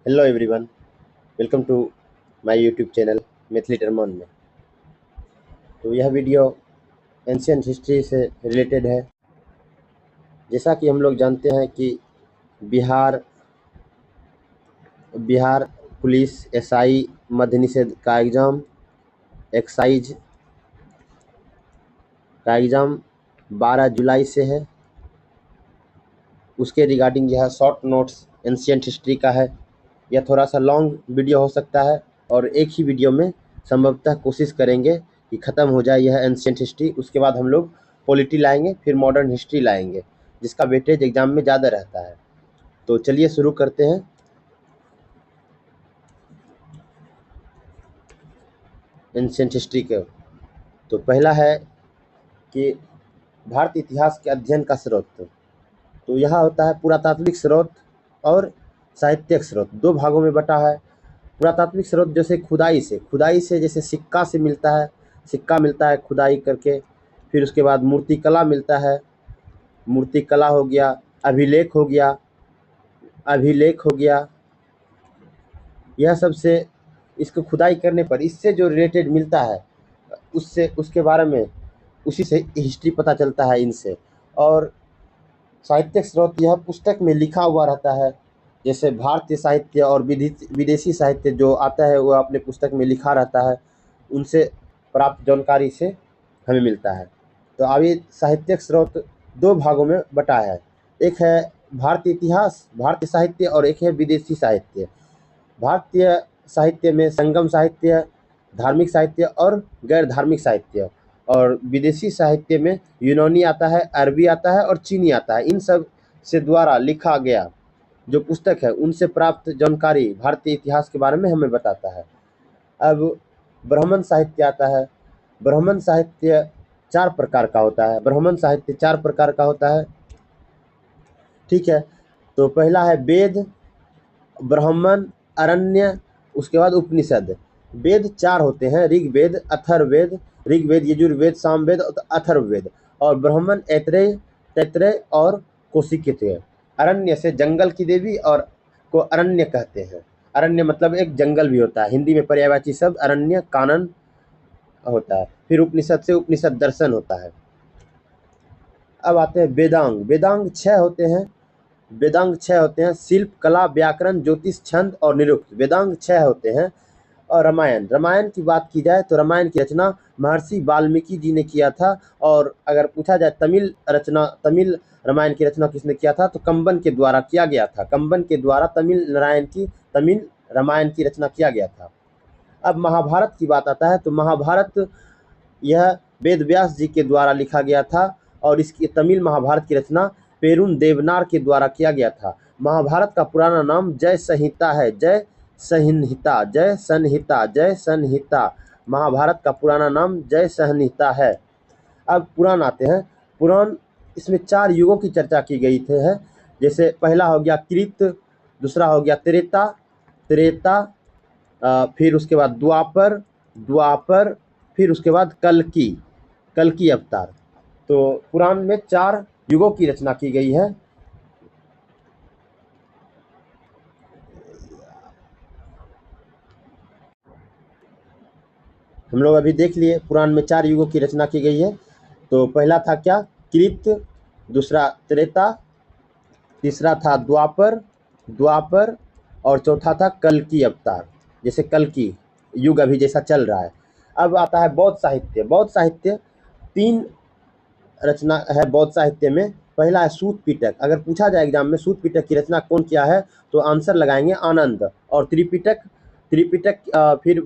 Hello everyone, welcome to my YouTube channel Maithili टर्मन में। तो यह वीडियो एंशियंट हिस्ट्री से रिलेटेड है। जैसा कि हम लोग जानते हैं कि बिहार बिहार पुलिस एसआई मद्य निषेध का एक्साइज का एग्ज़ाम 12 जुलाई से है। उसके रिगार्डिंग यह शॉर्ट नोट्स एंशियंट हिस्ट्री का है। यह थोड़ा सा लॉन्ग वीडियो हो सकता है और एक ही वीडियो में संभवतः कोशिश करेंगे कि ख़त्म हो जाए यह एंशियंट हिस्ट्री। उसके बाद हम लोग पॉलिटी लाएंगे, फिर मॉडर्न हिस्ट्री लाएंगे, जिसका वेटेज एग्जाम में ज़्यादा रहता है। तो चलिए शुरू करते हैं। एंशियंट हिस्ट्री के तो पहला है कि भारतीय इतिहास के अध्ययन का स्रोत। तो यहाँ होता है पुरातात्विक स्रोत और साहित्यिक स्रोत, दो भागों में बटा है। पुरातात्विक स्रोत जैसे खुदाई से जैसे सिक्का मिलता है खुदाई करके। फिर उसके बाद मूर्तिकला मिलता है, मूर्तिकला हो गया, अभिलेख हो गया। यह सब से इसको खुदाई करने पर इससे जो रिलेटेड मिलता है उससे उसके बारे में उसी से हिस्ट्री पता चलता है इनसे। और साहित्यिक स्रोत यह पुस्तक में लिखा हुआ रहता है, जैसे भारतीय साहित्य और विदेशी साहित्य जो आता है वो अपने पुस्तक में लिखा रहता है, उनसे प्राप्त जानकारी से हमें मिलता है। तो अभी साहित्यिक स्रोत दो भागों में बटा है, एक है भारतीय इतिहास, भारतीय साहित्य, और एक है विदेशी साहित्य। भारतीय साहित्य में संगम साहित्य, धार्मिक साहित्य और गैर धार्मिक साहित्य, और विदेशी साहित्य में यूनानी आता है, अरबी आता है और चीनी आता है। इन सब से द्वारा लिखा गया जो पुस्तक है उनसे प्राप्त जानकारी भारतीय इतिहास के बारे में हमें बताता है। अब ब्राह्मण साहित्य आता है। ब्राह्मण साहित्य चार प्रकार का होता है। ठीक है, तो पहला है वेद, ब्राह्मण, अरण्य, उसके बाद उपनिषद। वेद चार होते हैं, ऋग्वेद, अथर्ववेद, यजुर्वेद, सामवेद और अथर्ववेद। और ब्राह्मण तैत्रेय और कौशिकीय। अरण्य से जंगल की देवी और को अरण्य कहते हैं। अरण्य मतलब एक जंगल भी होता है, हिंदी में पर्यायवाची शब्द अरण्य कानन होता है। फिर उपनिषद से उपनिषद दर्शन होता है। अब आते हैं वेदांग। वेदांग छह होते हैं, शिल्प, कला, व्याकरण, ज्योतिष, छंद और निरुक्त। वेदांग छह होते हैं। और रामायण की बात की जाए तो रामायण की रचना महर्षि वाल्मीकि जी ने किया था। और अगर पूछा जाए तमिल रामायण की रचना किसने किया था, तो कंबन के द्वारा किया गया था। कंबन के द्वारा तमिल रामायण की रचना किया गया था। अब महाभारत की बात आता है तो महाभारत यह वेद व्यास जी के द्वारा लिखा गया था और इसकी तमिल महाभारत की रचना पेरुन देवनार के द्वारा किया गया था। महाभारत का पुराना नाम जय संहिता है। जय संहिता। महाभारत का पुराना नाम जय संहिता है। अब पुराण आते हैं। पुराण इसमें चार युगों की चर्चा की गई है। जैसे पहला हो गया कृत, दूसरा हो गया त्रेता, फिर उसके बाद द्वापर, फिर उसके बाद कल्कि अवतार। तो पुराण में चार युगों की रचना की गई है। हम लोग अभी देख लिए पुराण में चार युगों की रचना की गई है। तो पहला था क्या, कृत, दूसरा त्रेता, तीसरा था द्वापर और चौथा था कल्कि अवतार, जैसे कल्कि युग अभी जैसा चल रहा है। अब आता है बौद्ध साहित्य। तीन रचना है बौद्ध साहित्य में। पहला है सूत पिटक। अगर पूछा जाए एग्जाम में सूत पिटक की रचना कौन किया है, तो आंसर लगाएंगे आनंद। और त्रिपिटक फिर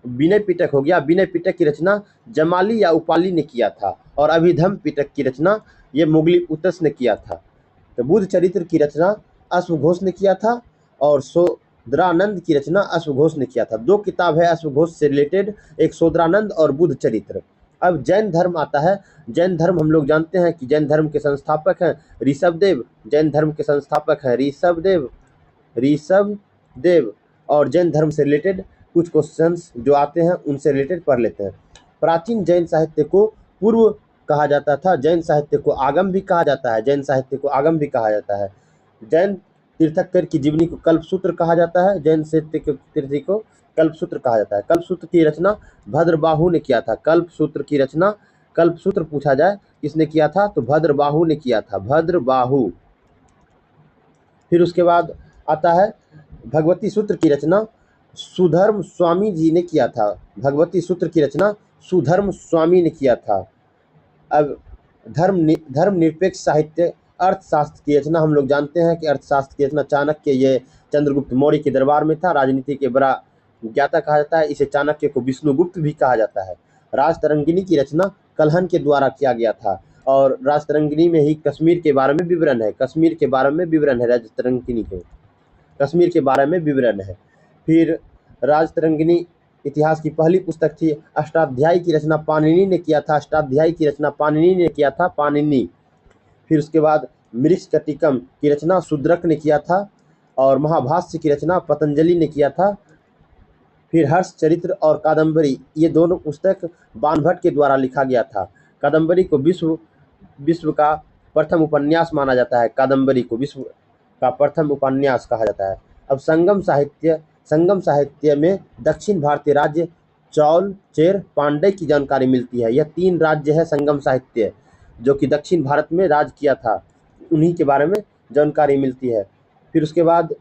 विनय पिटक हो गया। विनय पिटक की रचना जमाली या उपाली ने किया था। और अभिधम पिटक की रचना ये मुगली उत्तस ने किया था। तो बुद्ध चरित्र की रचना अश्वघोष ने किया था और शोधरानंद की रचना अश्वघोष ने किया था। दो किताब है अश्वघोष से रिलेटेड, एक शोधरानंद और बुद्ध चरित्र। अब जैन धर्म आता है। जैन धर्म हम लोग जानते हैं कि जैन धर्म के संस्थापक हैं ऋषभदेव। ऋषभदेव। और जैन धर्म से रिलेटेड कुछ क्वेश्चंस जो आते हैं उनसे रिलेटेड पढ़ लेते हैं। प्राचीन जैन साहित्य को पूर्व कहा जाता था, जैन साहित्य को आगम भी कहा जाता है। जैन तीर्थंकर की जीवनी को कल्पसूत्र कहा जाता है। जैन साहित्य के कृति को कल्पसूत्र कहा जाता है। कल्पसूत्र की रचना भद्रबाहु ने किया था। कल्पसूत्र की रचना, कल्पसूत्र पूछा जाए किसने किया था, तो भद्रबाहु ने किया था, भद्रबाहु। फिर उसके बाद आता है भगवती सूत्र की रचना सुधर्म स्वामी जी ने किया था। भगवती सूत्र की रचना सुधर्म स्वामी ने किया था। अब धर्मनिरपेक्ष साहित्य अर्थशास्त्र की रचना, हम लोग जानते हैं कि अर्थशास्त्र की रचना चाणक्य, ये चंद्रगुप्त मौर्य के दरबार में था। राजनीति के बड़ा ज्ञाता कहा जाता है, इसे चाणक्य को विष्णुगुप्त भी कहा जाता है। राजतरंगिणी की रचना कल्हण के द्वारा किया गया था और राजतरंगिणी में ही कश्मीर के बारे में विवरण है। कश्मीर के बारे में विवरण है राजतरंगिणी के, कश्मीर के बारे में विवरण है। फिर राजतरंगिणी इतिहास की पहली पुस्तक थी। अष्टाध्यायी की रचना पाणिनि ने किया था। अष्टाध्यायी की रचना पाणिनि ने किया था, पाणिनि। फिर उसके बाद मृच्छकटिकम की रचना शूद्रक ने किया था और महाभाष्य की रचना पतंजलि ने किया था। फिर हर्ष चरित्र और कादम्बरी, ये दोनों पुस्तक बाणभट्ट के द्वारा लिखा गया था। कादम्बरी को विश्व का प्रथम उपन्यास माना जाता है। कादम्बरी को विश्व का प्रथम उपन्यास कहा जाता है। अब संगम साहित्य में दक्षिण भारतीय राज्य चौल, चेर, पांड्य की जानकारी मिलती है। यह 3 राज्य है संगम साहित्य जो कि दक्षिण भारत में राज किया था, उन्हीं के बारे में जानकारी मिलती है। फिर उसके बाद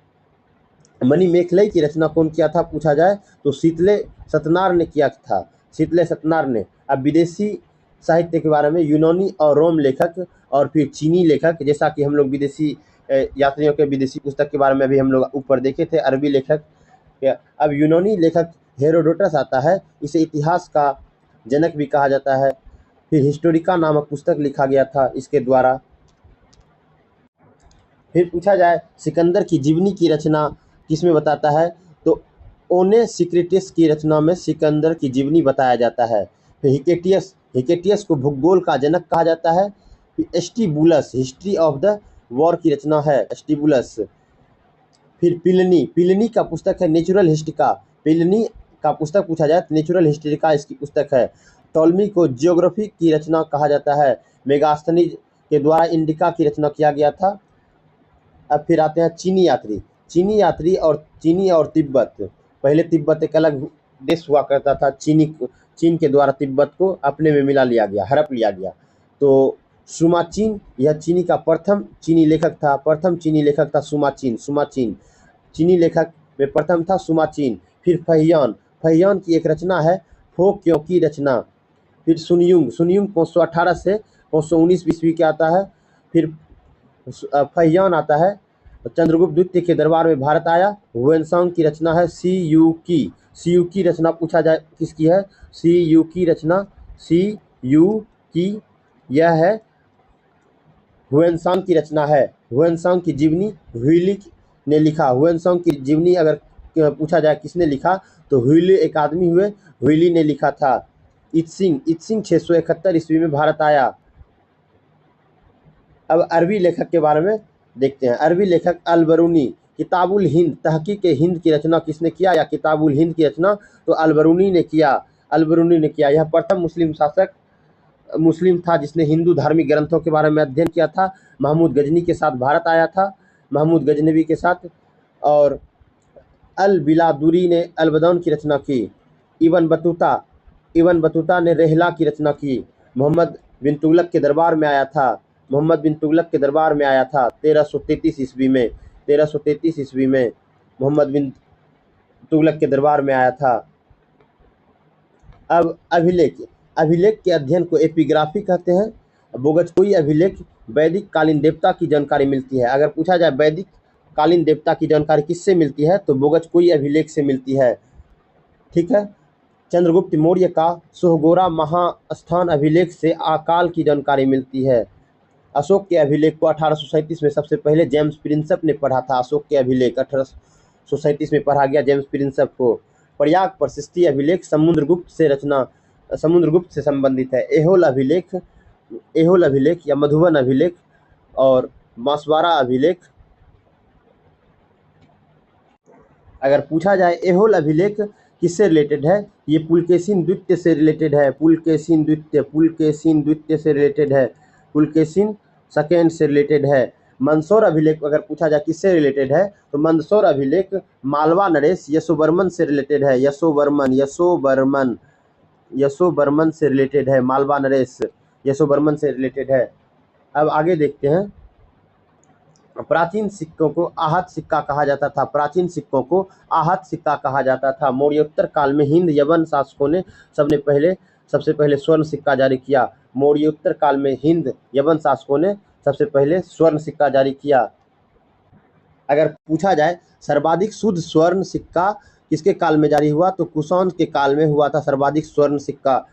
मणिमेखलई की रचना कौन किया था पूछा जाए तो शीतले सतनार ने किया था, शीतले सतनार ने। अब विदेशी साहित्य के बारे में यूनानी और रोम लेखक और फिर चीनी लेखक, जैसा कि हम लोग विदेशी यात्रियों के विदेशी पुस्तक के बारे में भी हम लोग ऊपर देखे थे, अरबी लेखक। अब यूनानी लेखक हेरोडोटस आता है, इसे इतिहास का जनक भी कहा जाता है। फिर हिस्टोरिका नामक पुस्तक लिखा गया था इसके द्वारा। फिर पूछा जाए सिकंदर की जीवनी की रचना किसमें बताता है तो ओने सिक्रेटिस की रचना में सिकंदर की जीवनी बताया जाता है। फिर हिकेटियस को भूगोल का जनक कहा जाता है। फिर एस्टिबुलस हिस्ट्री ऑफ द वॉर की रचना है, एस्टिबुलस। फिर पिलनी का पुस्तक है नेचुरल हिस्ट्रिका। पिलनी का पुस्तक पूछा जाए तो नेचुरल हिस्ट्रिका इसकी पुस्तक है। टॉलमी को जियोग्राफी की रचना कहा जाता है। मेगास्थनीज के द्वारा इंडिका की रचना किया गया था। अब फिर आते हैं चीनी यात्री और तिब्बत। पहले तिब्बत एक अलग देश हुआ करता था, चीन के द्वारा तिब्बत को अपने में मिला लिया गया, हड़प लिया गया। तो सुमाचीन, यह चीनी का प्रथम चीनी लेखक था सुमाचीन। चीनी लेखक में प्रथम था सुमाचीन। फिर फहियान की एक रचना है फोक्यों की रचना। फिर सुनयुंग 518 से 519 ईस्वी के आता है। फिर फहियान आता है, चंद्रगुप्त द्वितीय के दरबार में भारत आया। हुएनसांग की रचना है सीयू की रचना पूछा जाए किसकी है, सीयू की यह है हुएनसांग की रचना है। हुएनसांग की जीवनी हुइली ने लिखा। हुएनसांग की जीवनी अगर पूछा जाए किसने लिखा तो हुइली एक आदमी हुए, हुइली ने लिखा था। इत्सिंग 671 ईस्वी में भारत आया। अब अरबी लेखक के बारे में देखते हैं। अरबी लेखक अल-बरूनी, किताबुल हिंद, तहकीक हिंद की रचना किसने किया या किताबुल हिंद की रचना तो अल-बरूनी ने किया। यह प्रथम मुस्लिम था जिसने हिंदू धार्मिक ग्रंथों के बारे में अध्ययन किया था। महमूद गजनी के साथ भारत आया था, महमूद गजनवी के साथ। और अल-बिलादुरी ने अल-बदौन की रचना की। इब्न बतूता ने रहला की रचना की। मोहम्मद बिन तुगलक के दरबार में आया था 1333 ईस्वी में मोहम्मद बिन तुगलक के दरबार में आया था। अब अभिलेख के अध्ययन को एपिग्राफी कहते हैं। बोगचकोई अभिलेख वैदिक कालीन देवता की जानकारी मिलती है। अगर पूछा जाए वैदिक कालीन देवता की जानकारी किससे मिलती है तो बोगचकोई अभिलेख से मिलती है। ठीक है। चंद्रगुप्त मौर्य का सोहगोरा महास्थान अभिलेख से अकाल की जानकारी मिलती है। अशोक के अभिलेख को 1837 में सबसे पहले जेम्स प्रिंसप ने पढ़ा था। अशोक के अभिलेख 1837 में पढ़ा गया जेम्स प्रिंसप को। प्रयाग प्रशस्ति अभिलेख समुद्रगुप्त से संबंधित है। एहोल अभिलेख या मधुबन अभिलेख और बांसवाड़ा अभिलेख। अगर पूछा जाए एहोल अभिलेख किससे रिलेटेड है, ये पुलकेशिन द्वितीय से रिलेटेड है। पुलकेशिन सेकेंड से रिलेटेड है। मंदसौर अभिलेख अगर पूछा जाए किससे रिलेटेड है, तो मंदसौर अभिलेख मालवा नरेश यशोवर्मन से रिलेटेड है। यशोवर्मन से रिलेटेड है। मालवा नरेश यशोवर्मन से रिलेटेड है। अब आगे देखते हैं। प्राचीन सिक्कों को आहत सिक्का कहा जाता था। प्राचीन सिक्कों को आहत सिक्का कहा जाता था। मौर्योत्तर काल में हिंद यवन शासकों ने सबसे पहले स्वर्ण सिक्का जारी किया। मौर्योत्तर काल में हिंद यवन शासकों ने सबसे पहले स्वर्ण सिक्का जारी किया। अगर पूछा जाए सर्वाधिक शुद्ध स्वर्ण सिक्का किसके काल में जारी हुआ, तो कुषाण के काल में हुआ था सर्वाधिक स्वर्ण सिक्का,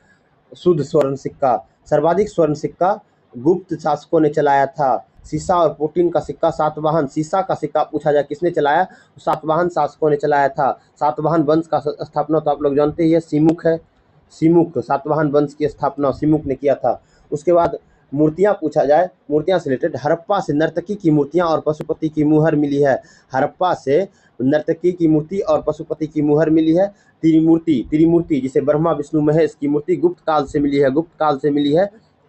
शुद्ध स्वर्ण सिक्का। सर्वाधिक स्वर्ण सिक्का गुप्त शासकों ने चलाया था। सीसा और प्रोटीन का सिक्का सातवाहन, सीसा का सिक्का पूछा जाए किसने चलाया, तो सातवाहन शासकों ने चलाया था। सातवाहन वंश का स्थापना तो आप लोग जानते ही है, सीमुख है। सीमुख, सातवाहन वंश की स्थापना सीमुख ने किया था। उसके बाद मूर्तियां पूछा जाए, मूर्तियां से रिलेटेड हड़प्पा से नर्तकी की मूर्तियां और पशुपति की मुहर मिली है। हड़प्पा से नर्तकी की मूर्ति और पशुपति की मुहर मिली है। त्रिमूर्ति जिसे ब्रह्मा विष्णु महेश की मूर्ति गुप्त काल से मिली है।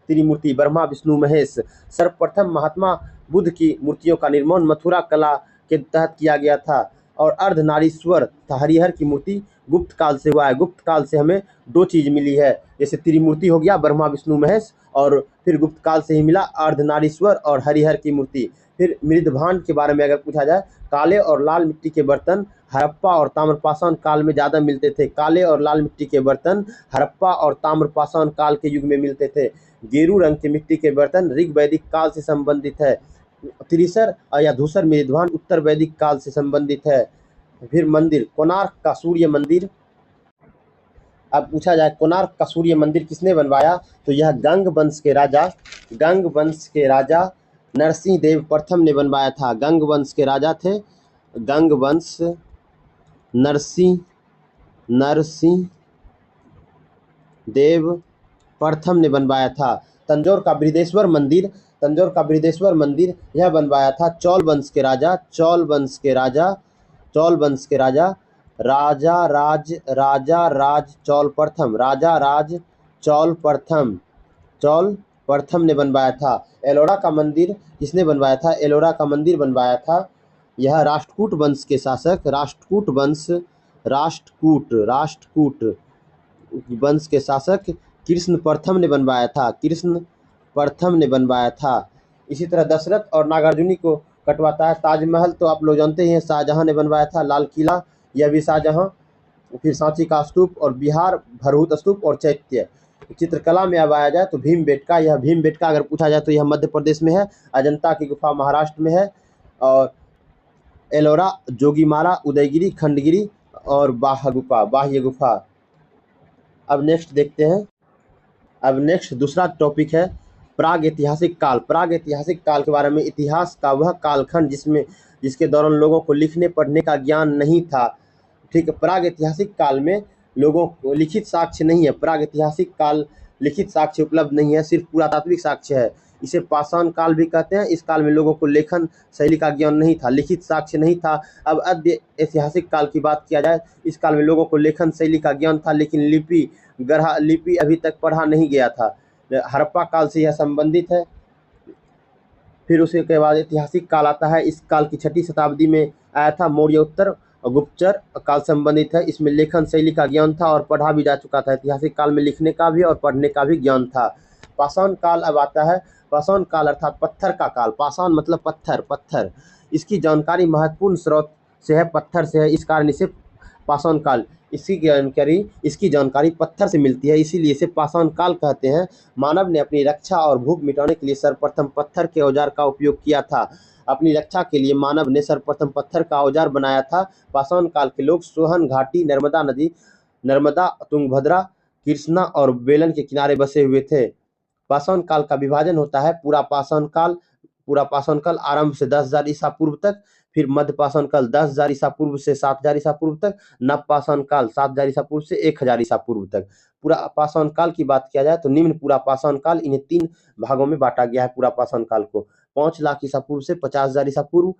त्रिमूर्ति ब्रह्मा विष्णु महेश। सर्वप्रथम महात्मा बुद्ध की मूर्तियों का निर्माण मथुरा कला के तहत किया गया था। और अर्धनारीश्वर हरिहर की मूर्ति गुप्त काल से हुआ है। गुप्त काल से हमें दो चीज मिली है, जैसे त्रिमूर्ति हो गया ब्रह्मा विष्णु महेश, और फिर गुप्त काल से ही मिला अर्धनारीश्वर और हरिहर की मूर्ति। फिर मृदभांड के बारे में अगर पूछा जाए, काले और लाल मिट्टी के बर्तन हड़प्पा और ताम्रपाषाण काल में ज़्यादा मिलते थे। काले और लाल मिट्टी के बर्तन हड़प्पा और ताम्रपाषाण काल के युग में मिलते थे। गेरू रंग के मिट्टी के बर्तन ऋग वैदिक काल से संबंधित है। त्रिसर या धूसर मृदभांड उत्तर वैदिक काल से संबंधित है। फिर मंदिर, कोणार्क का सूर्य मंदिर। अब पूछा जाए कोणार्क का सूर्य मंदिर किसने बनवाया, तो यह गंग वंश के राजा नरसिंह देव प्रथम ने बनवाया था। गंग वंश के राजा थे, गंग वंश नरसिंह देव प्रथम ने बनवाया था। तंजौर का बृहदेश्वर मंदिर यह बनवाया था चौल वंश के राजा चौल प्रथम ने बनवाया था। एलोरा का मंदिर किसने बनवाया था, एलोरा का मंदिर बनवाया था यह राष्ट्रकूट वंश के शासक राष्ट्रकूट वंश के शासक कृष्ण प्रथम ने बनवाया था। इसी तरह दशरथ और नागार्जुनी को कटवाता है। ताजमहल तो आप लोग जानते ही हैं, शाहजहां ने बनवाया था। लाल किला यह भी शाहजहां। फिर सांची का स्तूप और बिहार भरहुत स्तूप और चैत्य। चित्रकला में अब आया जाए तो भीमबेटका अगर पूछा जाए तो यह मध्य प्रदेश में है। अजंता की गुफा महाराष्ट्र में है। और एलोरा, जोगीमारा, उदयगिरी, खंडगिरी और बाह्य गुफा। अब नेक्स्ट देखते हैं। अब नेक्स्ट दूसरा टॉपिक है प्राग ऐतिहासिक काल के बारे में। इतिहास का वह कालखंड जिसके दौरान लोगों को लिखने पढ़ने का ज्ञान नहीं था। ठीक है, प्राग ऐतिहासिक काल में लोगों को लिखित साक्ष्य नहीं है। प्राग ऐतिहासिक काल लिखित साक्ष्य उपलब्ध नहीं है, सिर्फ पुरातात्विक साक्ष्य है। इसे पाषाण काल भी कहते हैं। इस काल में लोगों को लेखन शैली का ज्ञान नहीं था, लिखित साक्ष्य नहीं था। अब अद्य ऐतिहासिक काल की बात किया जाए, इस काल में लोगों को लेखन शैली का ज्ञान था, लेकिन लिपि अभी तक पढ़ा नहीं गया था। हड़प्पा काल से यह संबंधित है। फिर उसके बाद ऐतिहासिक काल आता है। इस काल की 6ठी शताब्दी में आया था। मौर्योत्तर और गुप्तचर काल संबंधित है। इसमें लेखन शैली का ज्ञान था और पढ़ा भी जा चुका था। ऐतिहासिक काल में लिखने का भी और पढ़ने का भी ज्ञान था। पाषाण काल अब आता है। पाषाण काल अर्थात पत्थर का काल। पाषाण मतलब पत्थर। इसकी जानकारी महत्वपूर्ण स्रोत से है, पत्थर से है। इस कारण इसे पाषाण काल, इसकी जानकारी पत्थर से मिलती है, इसीलिए इसे पाषाण काल कहते हैं। मानव ने अपनी रक्षा और भूख मिटाने के लिए सर्वप्रथम पत्थर के औजार का उपयोग किया था। अपनी रक्षा के लिए मानव ने सर्वप्रथम पत्थर का औजार बनाया था। पाषाण काल के लोग सोहन घाटी, नर्मदा, तुंगभद्रा, कृष्णा और बेलन के किनारे बसे हुए थे। पाषाण काल का विभाजन होता है। पूरा पाषाण काल आरंभ से 10,000 ईसा पूर्व तक, फिर मध्य पाषाण काल 10,000 ईसा पूर्व से 7,000 ईसा पूर्व तक, नव पाषाण काल 7,000 ईसा पूर्व से 1,000 ईसा पूर्व तक। पूरा पाषाण काल की बात किया जाए तो निम्न पूरा पाषाण काल, इन्हें 3 भागों में बांटा गया है। पूरा पाषाण काल को 5 लाख ईसा पूर्व से 50,000 ईसा पूर्व,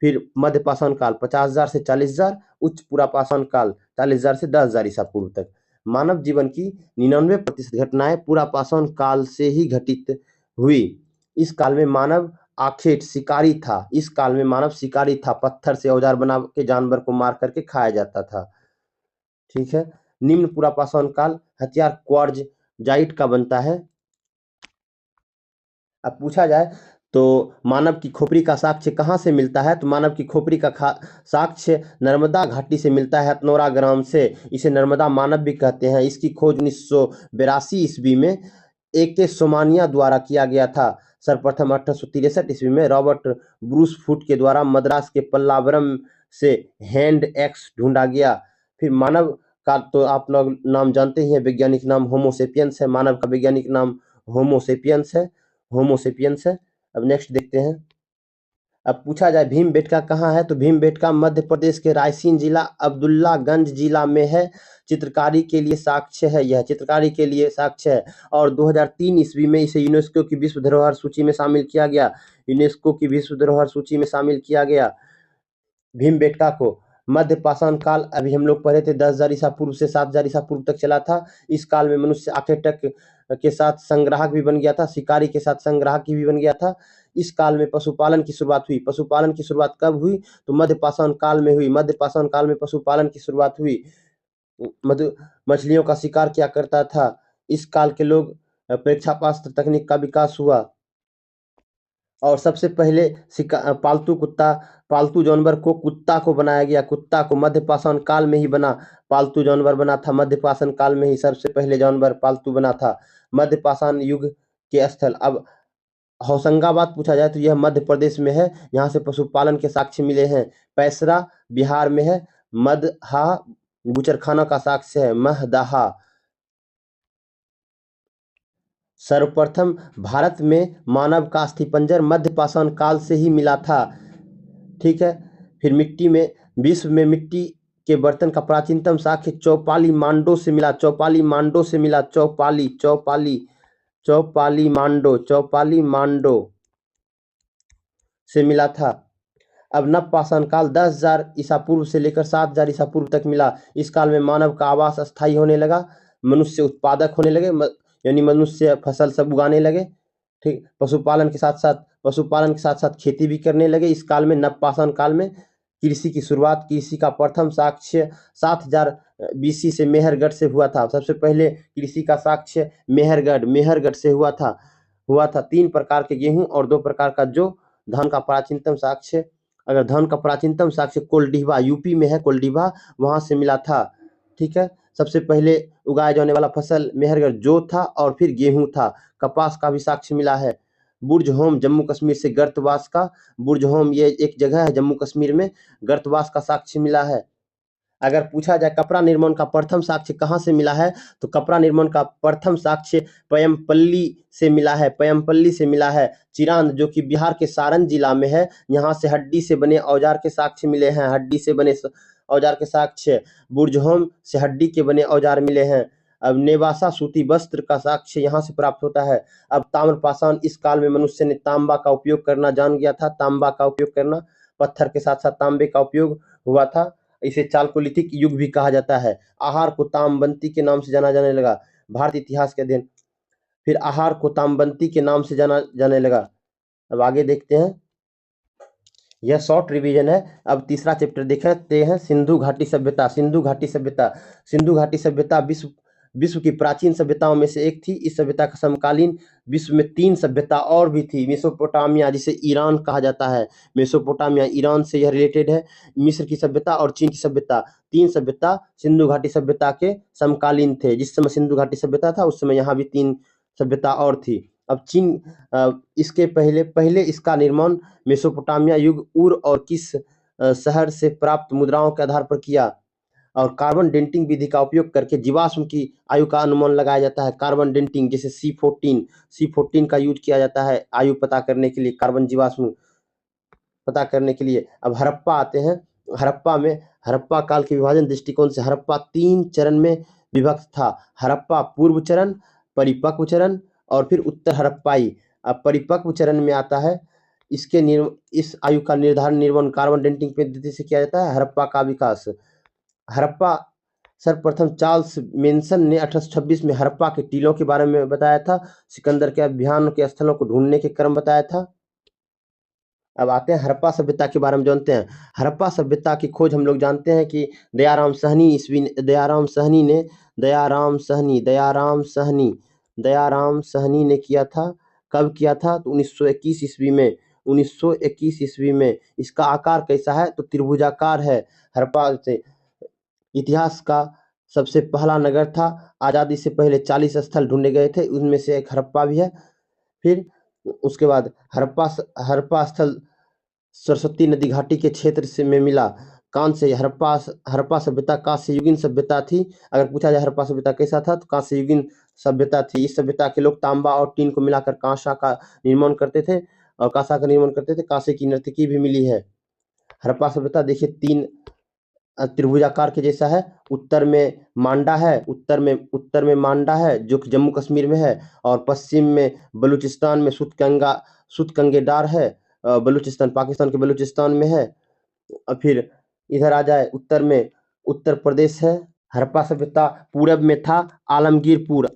फिर मध्य पाषाण काल 50,000 से 40,000, उच्च पूरा पाषाण काल 40,000 से 10,000 ईसा पूर्व तक। मानव जीवन की 99% घटनाएं पूरा पाषाण काल से ही घटित हुई। इस काल में मानव आखेट शिकारी था। इस काल में मानव शिकारी था, पत्थर से औजार बना के जानवर को मार करके खाया जाता था। ठीक है। निम्न पूरा पाषाण काल हथियार क्वार्ज जाइट का बनता है। अब पूछा जाए तो मानव की खोपड़ी का साक्ष्य कहाँ से मिलता है, तो मानव की खोपड़ी का साक्ष्य नर्मदा घाटी से मिलता है, हथनोरा ग्राम से। इसे नर्मदा मानव भी कहते हैं। इसकी खोज 1982 ईस्वी में ए.के. सोमानिया द्वारा किया गया था। सर्वप्रथम 1863 ईस्वी में रॉबर्ट ब्रूस फुट के द्वारा मद्रास के पल्लावरम से हैंड एक्स ढूंढा गया। फिर मानव का तो आप लोग नाम जानते ही हैं, वैज्ञानिक नाम होमोसेपियंस है। मानव का वैज्ञानिक नाम होमोसेपियंस है। होमोसेपियंस है। अब नेक्स्ट देखते हैं। अब पूछा जाए भीमबेटका कहाँ है, तो भीमबेटका मध्य प्रदेश के रायसेन जिला अब्दुल्लागंज जिला में है। चित्रकारी के लिए साक्ष्य है, यह चित्रकारी के लिए साक्ष्य है। और 2003 ईस्वी में इसे यूनेस्को की विश्व धरोहर सूची में शामिल किया गया। यूनेस्को की विश्व धरोहर सूची में शामिल किया गया भीमबेटका को। मध्य पाषाण काल अभी हम लोग पढ़े थे 10,000 ईसा पूर्व से 7,000 ईसा पूर्व तक चला था। इस काल में मनुष्य आखेटक के साथ संग्राहक भी बन गया था, शिकारी के साथ संग्राहक भी बन गया था। इस काल में पशुपालन की शुरुआत हुई। पशुपालन की शुरुआत कब हुई, तो मध्य पाषाण काल में हुई। मध्य पाषाण काल में पशुपालन की शुरुआत हुई। मछलियों का शिकार किया करता था। इस काल के लोग प्रेक्षापास्त्र तकनीक का विकास हुआ। और सबसे पहले पालतू जानवर को कुत्ता को बनाया गया। कुत्ता को मध्य पाषाण काल में ही बना, पालतू जानवर बना था। मध्य पाषाण काल में ही सबसे पहले जानवर पालतू बना था। मध्य पाषाण युग के स्थल। अब होशंगाबाद पूछा जाए तो यह मध्य प्रदेश में है। यहाँ से पशुपालन के साक्ष्य मिले हैं। पैसरा बिहार में है। मदहा बूचरखाना का साक्ष्य है, महदहा। सर्वप्रथम भारत में मानव का अस्थिपंजर मध्य पाषाण काल से ही मिला था। ठीक है। फिर मिट्टी में, विश्व में मिट्टी के बर्तन का प्राचीनतम साक्ष्य चौपाली मांडो से मिला। चौपाली मांडो से मिला। चौपाली चौपाली चौपाली मांडो चौपाली मांडो से मिला था। अब नव पाषाण काल 10,000 ईसा पूर्व से लेकर 7,000 ईसा पूर्व तक मिला। इस काल में मानव का आवास अस्थायी होने लगा। मनुष्य उत्पादक होने लगे, यानी मनुष्य फसल सब उगाने लगे। ठीक। पशुपालन के साथ साथ खेती भी करने लगे। इस काल में, नव पाषाण काल में, कृषि की शुरुआत, कृषि का प्रथम साक्ष्य 7000 बीसी से मेहरगढ़ से हुआ था। सबसे पहले कृषि का साक्ष्य मेहरगढ़ से हुआ था। 3 प्रकार के गेहूं और 2 प्रकार का जौ। धान का प्राचीनतम साक्ष्य, अगर धान का प्राचीनतम साक्ष्य कोल्डिवा, यूपी में है कोल्डिवा, वहां से मिला था। ठीक है। सबसे पहले उगाया जाने वाला फसल मेहरगढ़ जौ था और फिर गेहूं था। कपास का भी साक्ष्य मिला है। बुर्ज होम जम्मू कश्मीर से गर्तवास का, बुर्ज होम ये एक जगह है जम्मू कश्मीर में, गर्तवास का साक्ष्य मिला है। अगर पूछा जाए कपड़ा निर्माण का प्रथम साक्ष्य कहाँ से मिला है, तो कपड़ा निर्माण का प्रथम साक्ष्य पयमपल्ली से मिला है। पयमपल्ली से मिला है। चिरांद जो कि बिहार के सारण जिला में है, यहाँ से हड्डी से बने औजार के साक्ष्य मिले हैं। हड्डी से बने औजार के साक्ष्य। बुर्जहोम से हड्डी के बने औजार मिले हैं। अब नेवासा सूती वस्त्र का साक्ष्य यहाँ से प्राप्त होता है। अब ताम्रपाषाण, इस काल में मनुष्य ने तांबा का उपयोग करना जान गया था। तांबा का उपयोग करना, पत्थर के साथ साथ तांबे का उपयोग हुआ था। इसे चालकोलिथिक युग भी कहा जाता है। आहार को ताम्बंती के नाम से जाना जाने लगा। भारतीय इतिहास के अध्ययन। फिर आहार को ताम्बंती के नाम से जाना जाने लगा। अब आगे देखते हैं। यह शॉर्ट रिवीजन है। अब तीसरा चैप्टर देखते हैं, सिंधु घाटी सभ्यता। सिंधु घाटी सभ्यता। सिंधु घाटी सभ्यता विश्व की प्राचीन सभ्यताओं में से एक थी। इस सभ्यता का समकालीन विश्व में 3 सभ्यता और भी थी। मेसोपोटामिया, जिसे ईरान कहा जाता है, मेसोपोटामिया ईरान से यह रिलेटेड है। मिस्र की सभ्यता और चीन की सभ्यता, 3 सभ्यता सिंधु घाटी सभ्यता के समकालीन थे। जिस समय सिंधु घाटी सभ्यता था उस समय यहाँ भी 3 सभ्यता और थी। अब चीन, इसके पहले इसका निर्माण मेसोपोटामिया युग उर और किस शहर से प्राप्त मुद्राओं के आधार पर किया। और कार्बन डेटिंग विधि का उपयोग करके जीवाश्म की आयु का अनुमान लगाया जाता है। कार्बन डेटिंग, जैसे C14 का यूज किया जाता है आयु पता करने के लिए, कार्बन जीवाश्म पता करने के लिए। अब हड़प्पा आते हैं। हड़प्पा काल के विभाजन दृष्टिकोण से हड़प्पा 3 चरण में विभक्त था। हड़प्पा पूर्व चरण, परिपक्व चरण और फिर उत्तर हड़प्पाई। अब परिपक्व चरण में आता है, इस आयु का निर्धारण कार्बन डेटिंग पद्धति से किया जाता है। हड़प्पा का विकास। हड़प्पा, सर्वप्रथम चार्ल्स मेंसन ने 1826 में हड़प्पा के टीलों के बारे में बताया था। सिकंदर के अभियान के स्थलों को ढूंढने के क्रम बताया था। अब आते हैं हड़प्पा सभ्यता के बारे में जानते हैं। हड़प्पा सभ्यता की खोज हम लोग जानते हैं कि दयाराम सहनी ने किया था। कब किया था? तो 1921 ईस्वी में। 1921 ईस्वी में। इसका आकार कैसा है? तो त्रिभुजाकार है। हड़प्पा से इतिहास का सबसे पहला नगर था। आज़ादी से पहले 40 स्थल ढूंढे गए थे, उनमें से एक हड़प्पा भी है। फिर उसके बाद हड़प्पा स्थल सरस्वती नदी घाटी के क्षेत्र से में मिला। कान से हड़प्पा सभ्यता कांस्ययुगीन सभ्यता थी। अगर पूछा जाए हड़प्पा सभ्यता कैसा था, तो कांस्ययुगीन सभ्यता थी। इस सभ्यता के लोग तांबा और टीन को मिलाकर कांसा का निर्माण करते थे और कांसे की नर्तकी भी मिली है। हड़प्पा सभ्यता देखिए 3 त्रिभुजाकार के जैसा है। उत्तर में मांडा है जो कि जम्मू कश्मीर में है, और पश्चिम में बलूचिस्तान में सुतकंगेडार है। बलूचिस्तान पाकिस्तान के बलूचिस्तान में है। और फिर इधर आ जाए उत्तर में उत्तर प्रदेश है। हड़प्पा सभ्यता पूरब में था आलमगीरपुर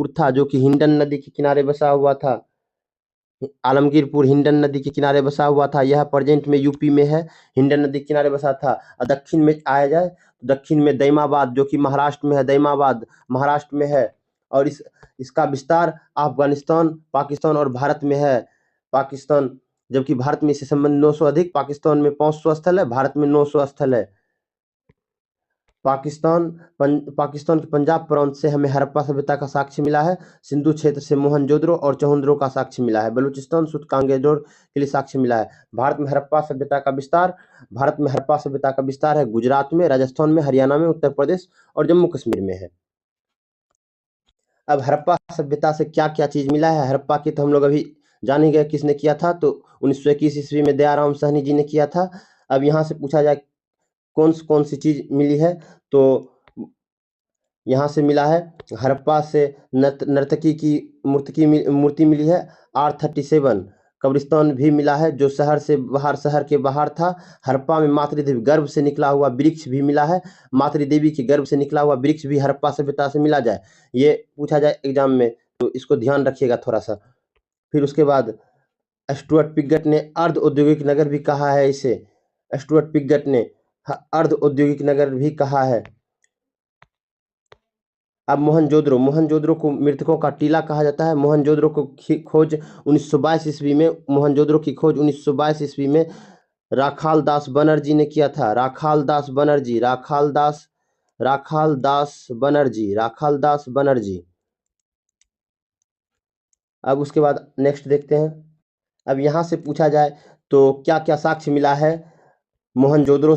था जो कि हिंडन नदी के किनारे बसा हुआ था। आलमगीरपुर हिंडन नदी के किनारे बसा हुआ था। यह प्रेजेंट में यूपी में है। हिंडन नदी के किनारे बसा था। और दक्षिण में आया जाए, दक्षिण में दैमाबाद जो कि महाराष्ट्र में है, महाराष्ट्र में है। और इसका विस्तार अफगानिस्तान, पाकिस्तान और भारत में है। पाकिस्तान, जबकि भारत में इससे संबंध 900 अधिक, पाकिस्तान में 500 स्थल है, भारत में 900 स्थल है। पाकिस्तान के पंजाब प्रांत से हमें हड़प्पा सभ्यता का साक्ष्य मिला है। सिंधु क्षेत्र से मोहनजोदड़ो और चहुंदरो का साक्ष्य मिला है। बलूचिस्तान सुतकांगेडोर के लिए साक्ष्य मिला है। भारत में हड़प्पा सभ्यता का विस्तार है गुजरात में, राजस्थान में, हरियाणा में, उत्तर प्रदेश और जम्मू कश्मीर में है। अब हड़प्पा सभ्यता से क्या क्या चीज मिला है? हड़प्पा की तो हम लोग अभी जान ही गए किसने किया था, तो 1921 ईस्वी में दयाराम सहनी जी ने किया था। अब यहाँ से पूछा जाए कौन सी चीज मिली है, तो यहाँ से मिला है हड़प्पा से नर्तकी की मूर्ति मिली है। R37 कब्रिस्तान भी मिला है जो शहर के बाहर था। हड़प्पा में मातृदेवी गर्भ से निकला हुआ वृक्ष भी मिला है। मातृदेवी के गर्भ से निकला हुआ वृक्ष भी हड़प्पा सभ्यता से मिला जाए, ये पूछा जाए एग्जाम में, तो इसको ध्यान रखिएगा थोड़ा सा। फिर उसके बाद स्टुअर्ट पिगट ने अर्ध औद्योगिक नगर भी कहा है इसे। स्टुअर्ट पिगट ने अर्ध औद्योगिक नगर भी कहा है। अब मोहनजोदड़ो को मृतकों का टीला कहा जाता है। मोहनजोदड़ो की खोज 1922 ईस्वी में राखाल दास बनर्जी ने किया था। राखाल दास बनर्जी। अब उसके बाद नेक्स्ट देखते हैं। अब यहाँ से पूछा जाए तो क्या क्या साक्ष्य मिला है मोहनजोदड़ो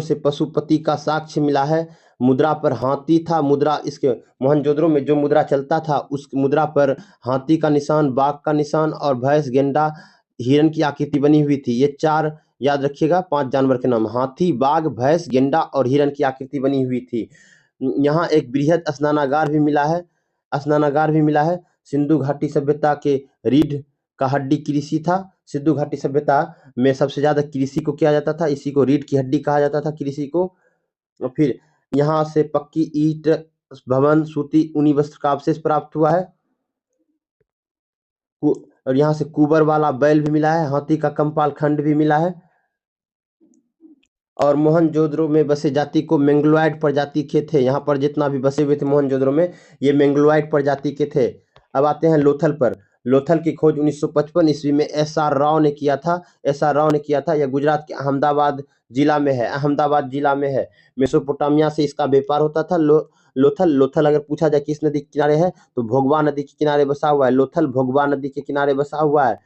से पशुपति का साक्ष्य मिला है। मुद्रा पर हाथी था। इसके मोहनजोदड़ो में जो मुद्रा चलता था उस मुद्रा पर हाथी का निशान, बाघ का निशान और भैंस, गेंडा, हिरन की आकृति बनी हुई थी। ये 4 याद रखिएगा, 5 जानवर के नाम, हाथी, बाघ, भैंस, गेंडा और हिरन की आकृति बनी हुई थी। यहाँ एक बृहद स्नानागार भी मिला है। सिंधु घाटी सभ्यता के रीढ़ का हड्डी कृषि था। सिंधु घाटी सभ्यता में सबसे ज्यादा कृषि को किया जाता था, इसी को रीढ़ की हड्डी कहा जाता था, कृषि को। और फिर यहाँ से पक्की ईंट, भवन, सूती, ऊनी वस्त्र का अवशेष प्राप्त हुआ है। और यहाँ से कुबर वाला बैल भी मिला है। हाथी का कंपाल खंड भी मिला है। और मोहनजोदड़ो में बसे जाति को मंगलोइड प्रजाति के थे। यहाँ पर जितना भी बसे हुए थे मोहनजोदड़ो में, ये मंगलोइड प्रजाति के थे। अब आते हैं लोथल पर। लोथल की खोज 1955 ईस्वी में SR राव ने किया था। यह गुजरात के अहमदाबाद जिला में है। मेसोपोटामिया से इसका व्यापार होता था। लोथल अगर पूछा जाए किस नदी के किनारे है, तो भोगवा नदी के किनारे बसा हुआ है। लोथल भोगवा नदी के किनारे बसा हुआ है।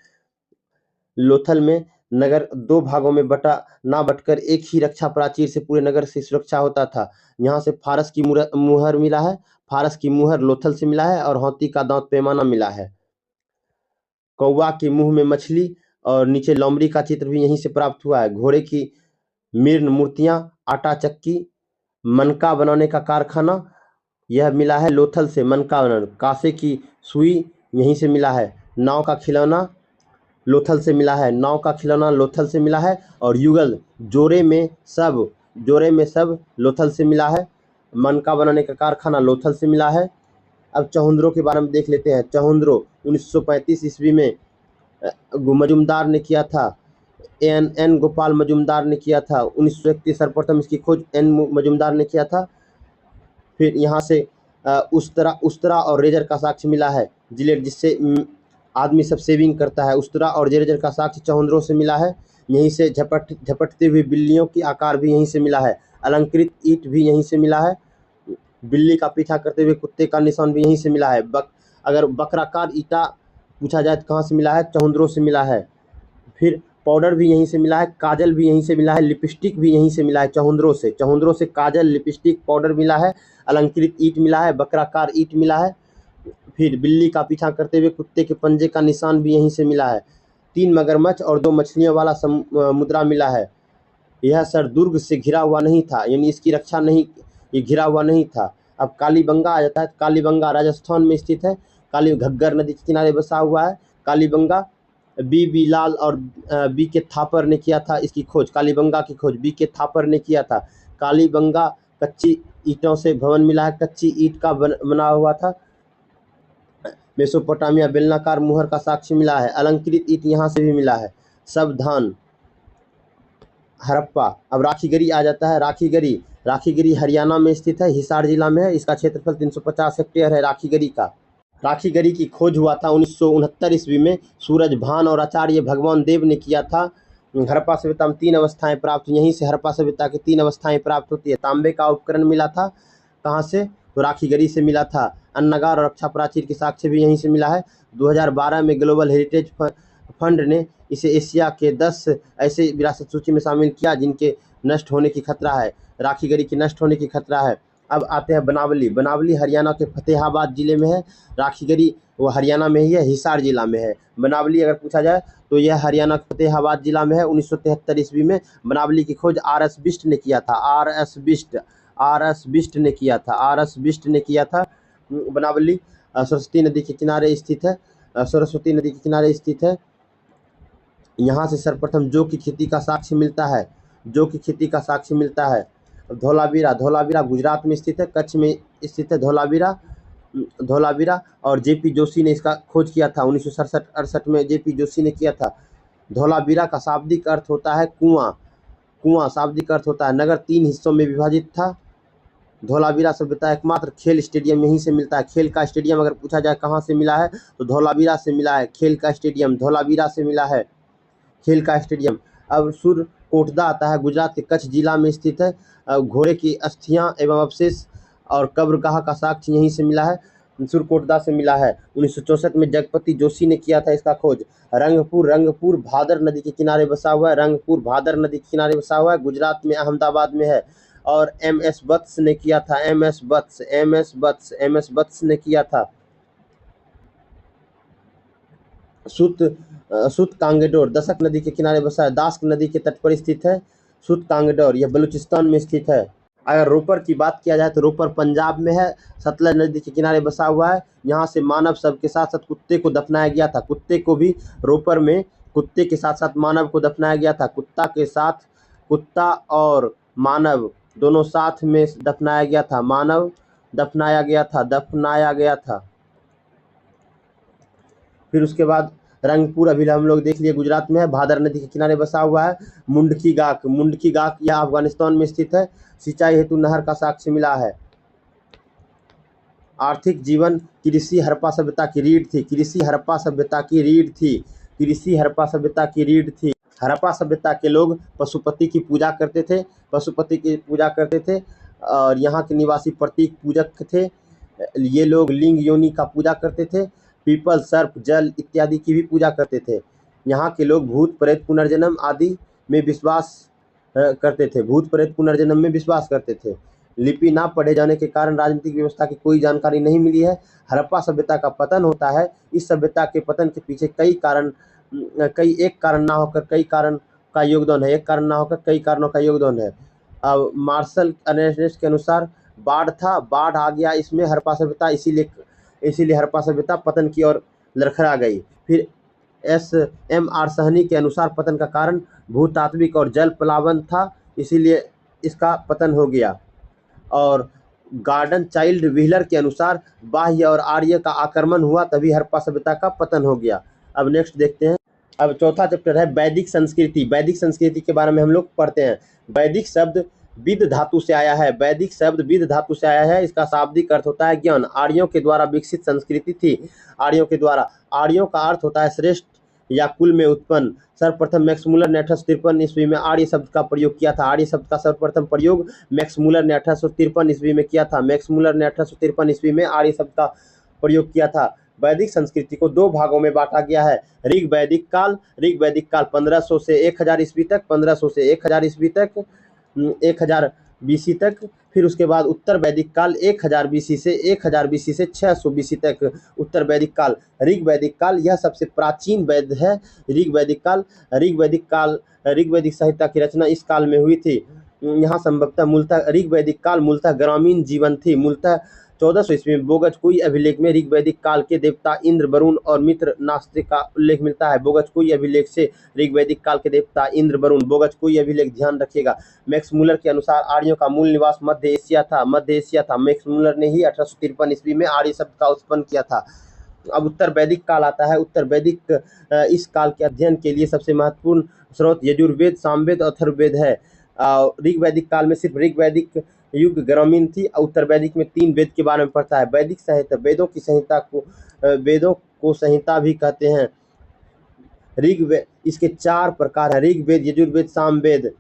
लोथल में नगर 2 भागों में बटकर एक ही रक्षा प्राचीर से पूरे नगर से सुरक्षा होता था। यहाँ से फारस की मुहर मिला है। फारस की मुहर लोथल से मिला है। और हाथी का दांत पैमाना मिला है। कौवा के मुंह में मछली और नीचे लोमड़ी का चित्र भी यहीं से प्राप्त हुआ है। घोड़े की मिर्न मूर्तियां, आटा चक्की, मनका बनाने का कारखाना, यह मिला है लोथल से। मनका बनाना, कांसे की सुई यहीं से मिला है। नाव का खिलौना लोथल से मिला है। और युगल जोरे में सब लोथल से मिला है। मनका बनाने का कारखाना लोथल से मिला है। अब चौहंद्रों के बारे में देख लेते हैं। चौहंद्रो 1935 ईस्वी में मजुमदार ने किया था, एन गोपाल मजुमदार ने किया था। 1931 सर्वप्रथम इसकी खोज एन मजुमदार ने किया था। फिर यहाँ से उस्तरा और रेजर का साक्ष्य मिला है, जिलेट जिससे आदमी सब सेविंग करता है। उस्तरा और रेजर का साक्ष्य चौहंद्रों से मिला है। यहीं से झपटती हुई बिल्लियों की आकार भी यहीं से मिला है। अलंकृत ईंट भी यहीं से मिला है। बिल्ली का पीछा करते हुए कुत्ते का निशान भी यहीं से मिला है। अगर बकराकार ईटा पूछा जाए तो कहाँ से मिला है? चौहंद्रों से मिला है। फिर पाउडर भी यहीं से मिला है, काजल भी यहीं से मिला है, लिपस्टिक भी यहीं से मिला है चौहंद्रों से। चौहंद्रों से काजल, लिपस्टिक, पाउडर मिला है, अलंकृत ईंट मिला है, बकराकार ईंट मिला है। फिर बिल्ली का पीछा करते हुए कुत्ते के पंजे का निशान भी यहीं से मिला है। 3 मगरमच्छ और 2 मछलियों वाला मुद्रा मिला है। यह सर दुर्ग से घिरा हुआ नहीं था, यानी इसकी रक्षा नहीं, ये घिरा हुआ नहीं था। अब कालीबंगा आ जाता है। कालीबंगा राजस्थान में स्थित है। काली घग्गर नदी के किनारे बसा हुआ है कालीबंगा। बी लाल और बी के थापर ने किया था इसकी खोज। कालीबंगा की खोज बी के थापर ने किया था। कालीबंगा कच्ची ईंटों से भवन मिला है, कच्ची ईंट का बना हुआ था। मेसोपोटामिया बेलनाकार मुहर का साक्ष्य मिला है। अलंकृत ईंट यहाँ से भी मिला है। सबधान हड़प्पा। अब राखीगढ़ी आ जाता है। राखीगढ़ी हरियाणा में स्थित है, हिसार जिला में है। इसका क्षेत्रफल 350 हेक्टेयर है राखीगढ़ी का। राखीगढ़ी की खोज हुआ था 1969 ईस्वी में। सूरजभान और आचार्य भगवान देव ने किया था। हड़प्पा सभ्यता में 3 अवस्थाएं प्राप्त, यहीं से हड़प्पा सभ्यता की 3 अवस्थाएं प्राप्त होती है। तांबे का उपकरण मिला था, कहाँ से? तो राखीगढ़ी से मिला था। अन्नगार और रक्षा प्राचीर के साक्ष्य भी यहीं से मिला है। 2012 में ग्लोबल हेरिटेज फंड ने इसे एशिया के 10 ऐसे विरासत सूची में शामिल किया जिनके नष्ट होने की खतरा है। राखीगढ़ी के नष्ट होने की खतरा है। अब आते हैं बनावली। बनावली हरियाणा के फतेहाबाद जिले में है। राखीगढ़ी वो हरियाणा में ही है, हिसार जिला में है। बनावली अगर पूछा जाए तो यह हरियाणा के फतेहाबाद जिला में है। 1973 ईस्वी में बनावली की खोज आर.एस. बिष्ट ने किया था। आर.एस. बिष्ट ने किया था। बनावली सरस्वती नदी के किनारे स्थित है। यहाँ से सर्वप्रथम जौ की खेती का साक्ष्य मिलता है। धोलावीरा गुजरात में स्थित है, कच्छ में स्थित है धोलावीरा। और जेपी जोशी ने इसका खोज किया था 1967-68 में। जेपी जोशी ने किया था। धोलावीरा का शाब्दिक अर्थ होता है कुआं शाब्दिक अर्थ होता है। नगर 3 हिस्सों में विभाजित था। धोलावीरा सभ्यता एकमात्र खेल स्टेडियम यहीं से मिलता है। खेल का स्टेडियम अगर पूछा जाए कहाँ से मिला है तो धोलावीरा से मिला है। खेल का स्टेडियम धोलावीरा से मिला है, खेल का स्टेडियम। अब सुरकोटदा आता है, गुजरात के कच्छ जिला में स्थित है। घोड़े की अस्थियां एवं अवशेष और कब्रगाह का साक्ष्य यहीं से मिला है, सुरकोटदा से मिला है। 1964 में जगपति जोशी ने किया था इसका खोज। रंगपुर भादर नदी के किनारे बसा हुआ है। गुजरात में अहमदाबाद में है। और एम.एस. बत्स ने किया था। एम.एस. बत्स ने किया था। सुत कांगेडोर दशक नदी के किनारे बसा है। दास्क नदी के तट पर स्थित है सुत कांगेडोर, यह बलूचिस्तान में स्थित है। अगर रोपर की बात किया जाए तो रोपर पंजाब में है, सतलज नदी के किनारे बसा हुआ है। यहाँ से मानव सब के साथ साथ कुत्ते को दफनाया गया था। कुत्ते को भी रोपर में कुत्ते के साथ साथ मानव को दफनाया गया था। कुत्ता और मानव दोनों साथ में दफनाया गया था। दफनाया गया था। फिर उसके बाद रंगपुर अभी हम लोग देख लिए, गुजरात में है, भादर नदी के किनारे बसा हुआ है। मुंडकी गाक यह अफगानिस्तान में स्थित है। सिंचाई हेतु नहर का साक्ष्य मिला है। आर्थिक जीवन कृषि हड़प्पा सभ्यता की रीढ़ थी। हड़प्पा सभ्यता के लोग पशुपति की पूजा करते थे और यहाँ के निवासी प्रतीक पूजक थे। ये लोग लिंग योनि का पूजा करते थे। पीपल, सर्प, जल इत्यादि की भी पूजा करते थे। यहाँ के लोग भूत प्रेत पुनर्जन्म आदि में विश्वास करते थे। लिपि ना पढ़े जाने के कारण राजनीतिक व्यवस्था की कोई जानकारी नहीं मिली है। हड़प्पा सभ्यता का पतन होता है। इस सभ्यता के पतन के पीछे एक कारण ना होकर कई कारणों का योगदान है। अब मार्शल अर्नेस्ट के अनुसार बाढ़ आ गया इसमें हड़प्पा सभ्यता, इसीलिए हड़प्पा सभ्यता पतन की ओर लड़खड़ा गई। फिर S.M.R. सहनी के अनुसार पतन का कारण भूतात्विक और जल प्लावन था, इसीलिए इसका पतन हो गया। और गार्डन चाइल्ड व्हीलर के अनुसार बाह्य और आर्य का आक्रमण हुआ, तभी हड़प्पा सभ्यता का पतन हो गया। अब नेक्स्ट देखते हैं। अब चौथा चैप्टर है वैदिक संस्कृति। वैदिक संस्कृति के बारे में हम लोग पढ़ते हैं। वैदिक शब्द विद धातु से आया है। वैदिक शब्द विद धातु से आया है। इसका शाब्दिक अर्थ होता है ज्ञान। आर्यों के द्वारा विकसित संस्कृति थी। आर्यों के द्वारा, आर्यों का अर्थ होता है श्रेष्ठ या कुल में उत्पन्न। सर्वप्रथम मैक्स मूलर ने 1853 ईस्वी में आर्य शब्द का प्रयोग किया था। आर्य शब्द का सर्वप्रथम प्रयोग मैक्स मूलर ने 1853 ईस्वी में किया था। मैक्स मूलर ने 1853 ईस्वी में आर्य शब्द का प्रयोग किया था। वैदिक संस्कृति को दो भागों में बांटा गया है। ऋग वैदिक काल 1500 से 1000 ईस्वी तक, 1500 से 1000 ईस्वी तक, 1000 बीसी तक। फिर उसके बाद उत्तर वैदिक काल 1000 बीसी से 600 बीसी तक, उत्तर वैदिक काल। ऋग वैदिक काल यह सबसे प्राचीन वैद है। ऋग वैदिक काल, ऋग वैदिक साहित्य की रचना इस काल में हुई थी। यहाँ संभवतः मूलतः ऋग वैदिक काल मूलतः ग्रामीण जीवन थी। मूलतः 1400 ईस्वी में बोगजकुई अभिलेख में ऋग वैदिक काल के देवता इंद्र, वरुण और मित्र नास्तिक का उल्लेख मिलता है। बोगजकुई अभिलेख से ऋग वैदिक काल के देवता इंद्र, वरुण। बोगजकुई अभिलेख ध्यान रखिएगा। मैक्स मूलर के अनुसार आर्यों का मूल निवास मध्य एशिया था। मैक्स मूलर ने ही 1853 ईस्वी में आर्य शब्द का उत्पन्न किया था। अब उत्तर वैदिक काल आता है। उत्तर वैदिक इस काल के अध्ययन के लिए सबसे महत्वपूर्ण स्रोत यजुर्वेद, सामवेद और अथर्ववेद है। ऋग वैदिक काल में सिर्फ ऋग वैदिक युग ग्रामीण थी। उत्तर वैदिक में 3 वेद के बारे में पढ़ता है। वैदिक साहित्य, वेदों की संहिता को, वेदों को संहिता भी कहते हैं। ऋग्वेद, इसके 4 प्रकार है। ऋग्वेद, यजुर्वेद, सामवेद।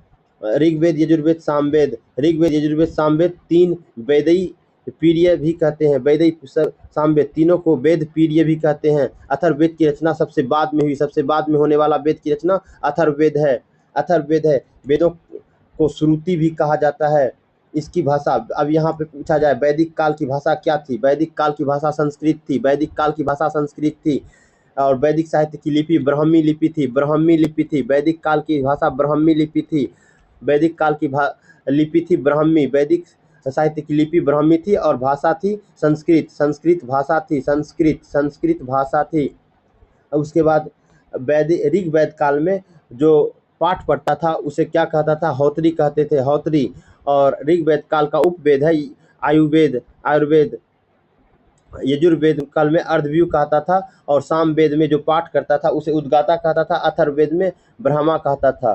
ऋग्वेद, यजुर्वेद, सामवेद। ऋग्वेद, यजुर्वेद, सामवेद 3 वेदई पीर्य भी कहते हैं। वेदई, सामवेद तीनों को वेद पीर्य भी कहते हैं। अथर्ववेद की रचना सबसे बाद में हुई। सबसे बाद में होने वाला वेद की रचना अथर्ववेद है। अथर्ववेद है। वेदों को श्रुति भी कहा जाता है। इसकी भाषा, अब यहाँ पे पूछा जाए वैदिक काल की भाषा क्या थी। वैदिक काल की भाषा संस्कृत थी। वैदिक काल की भाषा संस्कृत थी। और वैदिक साहित्य की लिपि ब्राह्मी लिपि थी। ब्राह्मी लिपि थी। वैदिक काल की भाषा ब्राह्मी लिपि थी। वैदिक काल की लिपि थी ब्राह्मी। वैदिक साहित्य की लिपि ब्राह्मी थी और भाषा थी संस्कृत। संस्कृत भाषा थी। संस्कृत भाषा थी। उसके बाद ऋग वैद काल में जो पाठ पढ़ता था उसे क्या कहता था? होत्री कहते थे, होत्री। और ऋग्वेद काल का उपवेद है आयुर्वेद। यजुर्वेद काल में अर्धव्यू कहता था और सामवेद में जो पाठ करता था उसे उद्गाता कहता था। अथर्ववेद में ब्रह्मा कहता था।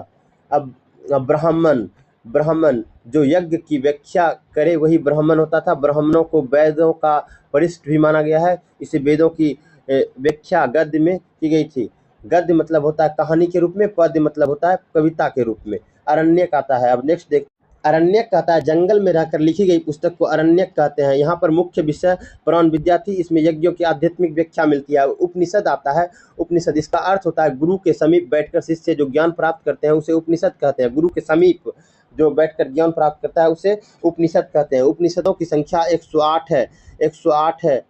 अब ब्राह्मण जो यज्ञ की व्याख्या करे वही ब्राह्मण होता था। ब्राह्मणों को वेदों का परिष्ठ भी माना गया है। इसे वेदों की व्याख्या गद्य में की गई थी। गद्य मतलब होता है कहानी के रूप में, पद्य मतलब होता है कविता के रूप में। अरण्यक आता है। अब नेक्स्ट देख, अरण्यक कहता है जंगल में रहकर लिखी गई पुस्तक को अरण्यक कहते हैं। यहाँ पर मुख्य विषय पुराण विद्या थी। इसमें यज्ञों की आध्यात्मिक व्याख्या मिलती है। उपनिषद आता है। उपनिषद, इसका अर्थ होता है गुरु के समीप बैठकर शिष्य जो ज्ञान प्राप्त करते हैं उसे उपनिषद कहते हैं। गुरु के समीप जो बैठकर ज्ञान प्राप्त करता है उसे उपनिषद कहते हैं। उपनिषदों की संख्या 108 है। 108 है।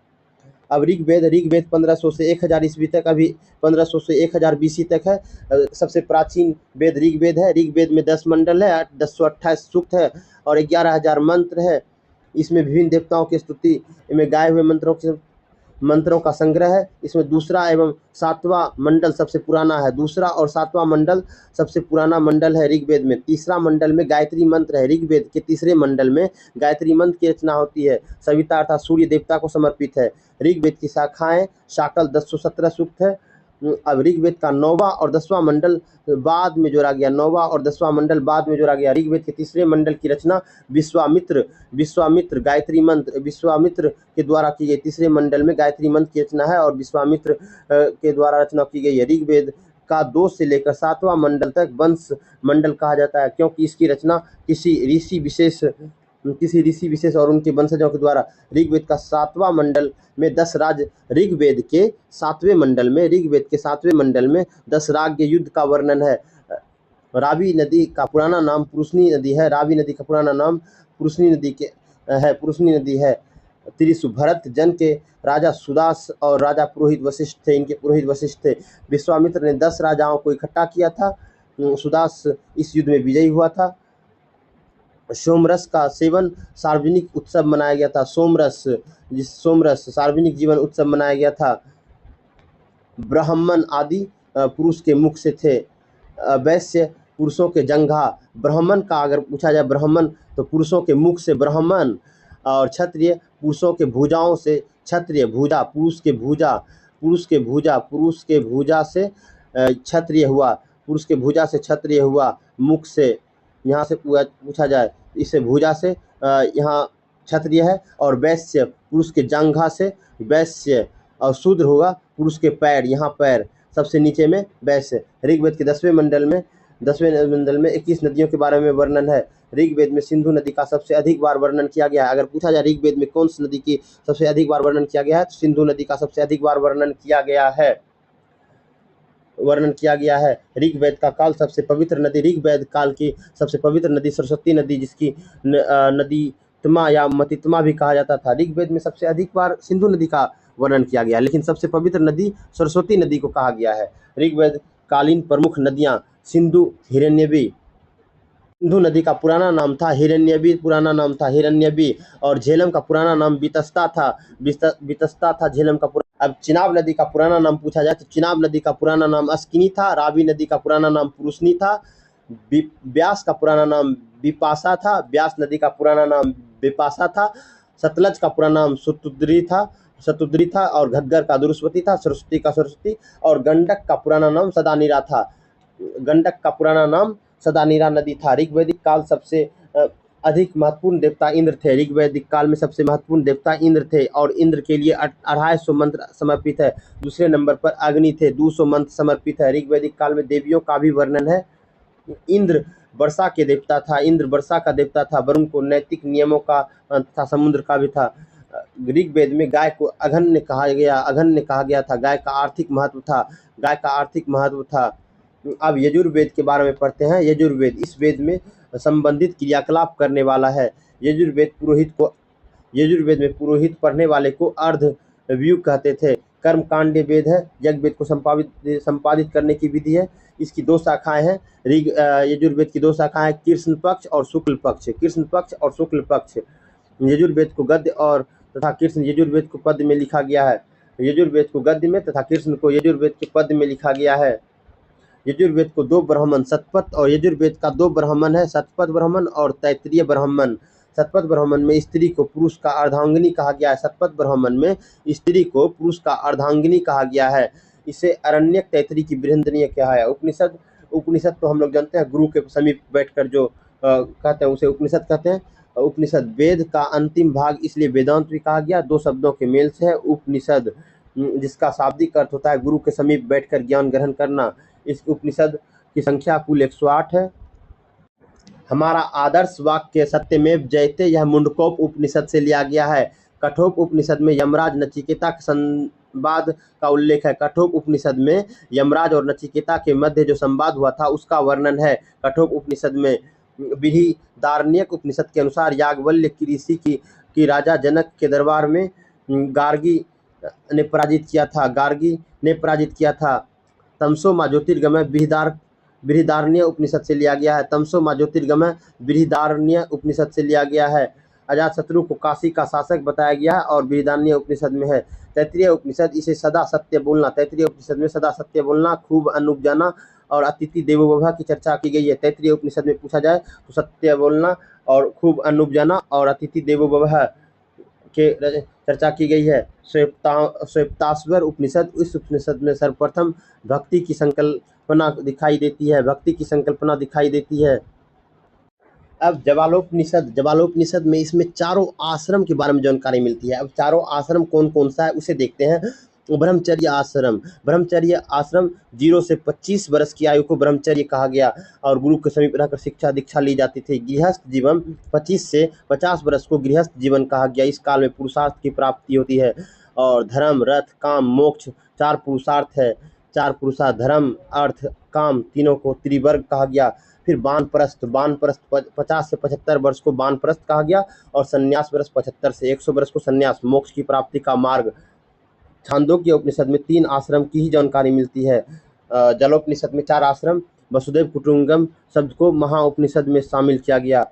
अब ऋग्वेद 1500 से 1000 ईस्वी तक, अभी 1500 से 1000 बीसी तक है। सबसे प्राचीन वेद ऋग्वेद है। ऋग्वेद में 10 मंडल है, 1028 सूक्त है और 11000 मंत्र है। इसमें विभिन्न देवताओं की स्तुति में गाए हुए मंत्रों का संग्रह है। इसमें दूसरा एवं 7वां मंडल सबसे पुराना है। दूसरा और 7वां मंडल सबसे पुराना मंडल है ऋग्वेद में। तीसरा मंडल में गायत्री मंत्र है। ऋग्वेद के तीसरे मंडल में गायत्री मंत्र की रचना होती है। सविता अर्थात सूर्य देवता को समर्पित है। ऋग्वेद की शाखाएं शाकल 1017 सूक्त है। अब ऋग्वेद का 9वां और 10वां मंडल बाद में जोड़ा गया। 9वां और 10वां मंडल बाद में जोड़ा गया। ऋग्वेद के तीसरे मंडल की रचना विश्वामित्र गायत्री मंत्र विश्वामित्र के द्वारा की गई। तीसरे मंडल में गायत्री मंत्र की रचना है और विश्वामित्र के द्वारा रचना की गई है। ऋग्वेद का 2 से लेकर 7वां मंडल तक वंश मंडल कहा जाता है, क्योंकि इसकी रचना किसी ऋषि विशेष और उनके वंशजों के द्वारा। ऋग्वेद का 7वां मंडल में 10 राज्य, ऋग्वेद के 7वें मंडल में 10 राज्य युद्ध का वर्णन है। रावी नदी का पुराना नाम पुरुषनी नदी है। रावी नदी का पुराना नाम पुरुषनी नदी है। त्रिशु भरत जन के राजा सुदास और राजा पुरोहित वशिष्ठ थे। इनके पुरोहित वशिष्ठ थे। विश्वामित्र ने 10 राजाओं को इकट्ठा किया था। सुदास इस युद्ध में विजयी हुआ था। सोमरस का सेवन सार्वजनिक उत्सव मनाया गया था। सोमरस सार्वजनिक जीवन उत्सव मनाया गया था। ब्राह्मण आदि पुरुष के मुख से थे। वैश्य पुरुषों के जंघा। ब्राह्मण का अगर पूछा जाए ब्राह्मण तो पुरुषों के मुख से ब्राह्मण। और क्षत्रिय पुरुषों के भुजाओं से, क्षत्रिय भुजा, पुरुष के भुजा, पुरुष के भुजा, पुरुष के भुजा से क्षत्रिय हुआ, पुरुष के भुजा से क्षत्रिय हुआ। मुख से यहाँ से पूछा जाए, इससे भुजा से यहाँ क्षत्रिय है। और वैश्य पुरुष के जांघा से वैश्य, और शूद्र होगा पुरुष के पैर, यहाँ पैर सबसे नीचे में वैश्य। ऋग्वेद के 10वें मंडल में 21 नदियों के बारे में वर्णन है। ऋग्वेद में सिंधु नदी का सबसे अधिक बार वर्णन किया गया है। अगर पूछा जाए ऋग्वेद में कौन सी नदी की सबसे अधिक बार वर्णन किया गया है, तो सिंधु नदी का सबसे अधिक बार वर्णन किया गया है। ऋग्वेद का काल सबसे पवित्र नदी, ऋग्वेद काल की सबसे पवित्र नदी सरस्वती नदी, जिसकी नदीत्मा या मतित्मा भी कहा जाता था। ऋग्वेद में सबसे अधिक बार सिंधु नदी का वर्णन किया गया, लेकिन सबसे पवित्र नदी सरस्वती नदी को कहा गया है। ऋग्वेद कालीन प्रमुख नदियाँ सिंधु, हिरण्यवी। सिंधु नदी का पुराना नाम था हिरण्यवी, और झेलम का पुराना नाम वितस्ता था झेलम का। अब चिनाब नदी का पुराना नाम पूछा जाए तो चिनाब नदी का पुराना नाम अस्किनी था। रावी नदी का पुराना नाम पुरुषनी था। ब्यास का पुराना नाम विपाशा था। ब्यास नदी का पुराना नाम विपाशा था। सतलज का पुराना नाम शतुद्री था। और घग्गर का दुरुस्वती था। सरस्वती का सरस्वती। और गंडक का पुराना नाम सदानीरा था। गंडक का पुराना नाम सदानीरा नदी था। ऋग्वैदिक काल सबसे अधिक महत्वपूर्ण देवता इंद्र थे। ऋग्वैदिक काल में सबसे महत्वपूर्ण देवता इंद्र थे, और इंद्र के लिए 250 मंत्र समर्पित है। दूसरे नंबर पर अग्नि थे, 200 मंत्र समर्पित है। ऋग्वैदिक काल में देवियों का भी वर्णन है। इंद्र वर्षा के देवता था। इंद्र वर्षा का देवता था। वरुण को नैतिक नियमों का था, समुद्र का भी था। ऋग्वेद में गाय को अघन्य कहा गया था। गाय का आर्थिक महत्व था। अब यजुर्वेद के बारे में पढ़ते हैं। यजुर्वेद, इस वेद में संबंधित क्रियाकलाप करने वाला है। यजुर्वेद में पुरोहित पढ़ने वाले को अर्धव्यू कहते थे। कर्मकांड वेद है। यज्ञवेद को संपादित करने की विधि है। इसकी 2 शाखाएं हैं। यजुर्वेद की 2 शाखाएं, कृष्ण पक्ष और शुक्ल पक्ष। यजुर्वेद को गद्य और तथा कृष्ण यजुर्वेद को पद्य में लिखा गया है। यजुर्वेद को गद्य में तथा कृष्ण को यजुर्वेद के पद्य में लिखा गया है। यजुर्वेद को 2 ब्राह्मण, सतपथ, और यजुर्वेद का 2 ब्राह्मण है, सतपथ ब्राह्मण और तैत्तिरीय ब्राह्मण। सतपथ ब्राह्मण में स्त्री को पुरुष का अर्धांगिनी कहा गया है। इसे अरण्यक, तैत्तिरीय की बृहन्नदीय कहा है। उपनिषद तो हम लोग जानते हैं, गुरु के समीप बैठकर जो कहते हैं उसे उपनिषद कहते हैं। उपनिषद वेद का अंतिम भाग, इसलिए वेदांत भी कहा गया। 2 शब्दों के मेल से है उपनिषद, जिसका शाब्दिक अर्थ होता है गुरु के समीप बैठकर ज्ञान ग्रहण करना। इस उपनिषद की संख्या कुल 108 है। हमारा आदर्श वाक्य सत्यमेव जयते, यह मुंडकोप उपनिषद से लिया गया है। कठोप उपनिषद में यमराज नचिकेता के संवाद का उल्लेख है। कठोप उपनिषद में यमराज और नचिकेता के मध्य जो संवाद हुआ था उसका वर्णन है कठोप उपनिषद में। बृहदारण्यक उपनिषद के अनुसार याज्ञवल्क्य की ऋषि की राजा जनक के दरबार में गार्गी ने पराजित किया था। तमसो मा ज्योतिर्गमय बृहदारण्य उपनिषद से लिया गया है। अजातशत्रु को काशी का शासक बताया गया है और बृहदारण्य उपनिषद में है। तैत्तिरीय उपनिषद, इसे सदा सत्य बोलना, खूब अनूप जाना और अतिथि देवो भव की चर्चा की गई है। तैत्तिरीय उपनिषद में पूछा जाए तो सत्य बोलना और खूब अनूप जाना और अतिथि देवो भव के चर्चा की गई है। श्वेताश्वर उपनिषद, इस उपनिषद में सर्वप्रथम भक्ति की संकल्पना दिखाई देती है। अब जवालोपनिषद में इसमें चारों आश्रम के बारे में जानकारी मिलती है। अब चारों आश्रम कौन कौन सा है उसे देखते हैं। ब्रह्मचर्य आश्रम 0 से 25 वर्ष की आयु को ब्रह्मचर्य कहा गया और गुरु के समीप रहकर शिक्षा दीक्षा ली जाती थी। गृहस्थ जीवन 25 से 50 वर्ष को गृहस्थ जीवन कहा गया। इस काल में पुरुषार्थ की प्राप्ति होती है और धर्म, रथ, काम, मोक्ष 4 पुरुषार्थ है। 4 पुरुषार्थ, धर्म, अर्थ, काम, तीनों को त्रिवर्ग कहा गया। फिर वानप्रस्थ 50 से 75 वर्ष को वानप्रस्थ कहा गया और संन्यास वर्ष 75 से 100 वर्ष को संन्यास, मोक्ष की प्राप्ति का मार्ग। छांदोग्य उपनिषद में 3 आश्रम की ही जानकारी मिलती है। जलोपनिषद में 4 आश्रम, वसुदेव कुटुंबकम शब्द को महाउपनिषद में शामिल किया गया,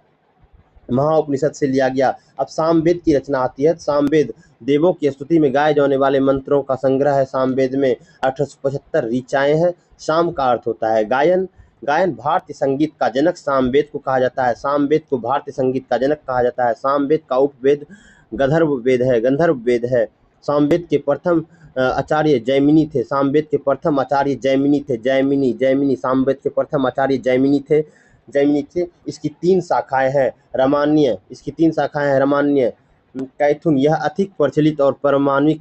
महाउपनिषद से लिया गया। अब सामवेद की रचना आती है। सामवेद देवों की स्तुति में गाए जाने वाले मंत्रों का संग्रह है। सामवेद में 1875 ऋचाएँ हैं। साम का अर्थ होता है गायन, गायन भारतीय संगीत का जनक सामवेद को कहा जाता है। सामवेद को भारतीय संगीत का जनक कहा जाता है। सामवेद का उपवेद गंधर्व वेद है। सामवेद के प्रथम आचार्य जैमिनी थे। सामवेद के प्रथम आचार्य जैमिनी थे। जैमिनी सामवेद के प्रथम आचार्य जैमिनी थे। इसकी 3 शाखाएं हैं। रामान्य कैथुन यह अधिक प्रचलित और प्रमाणिक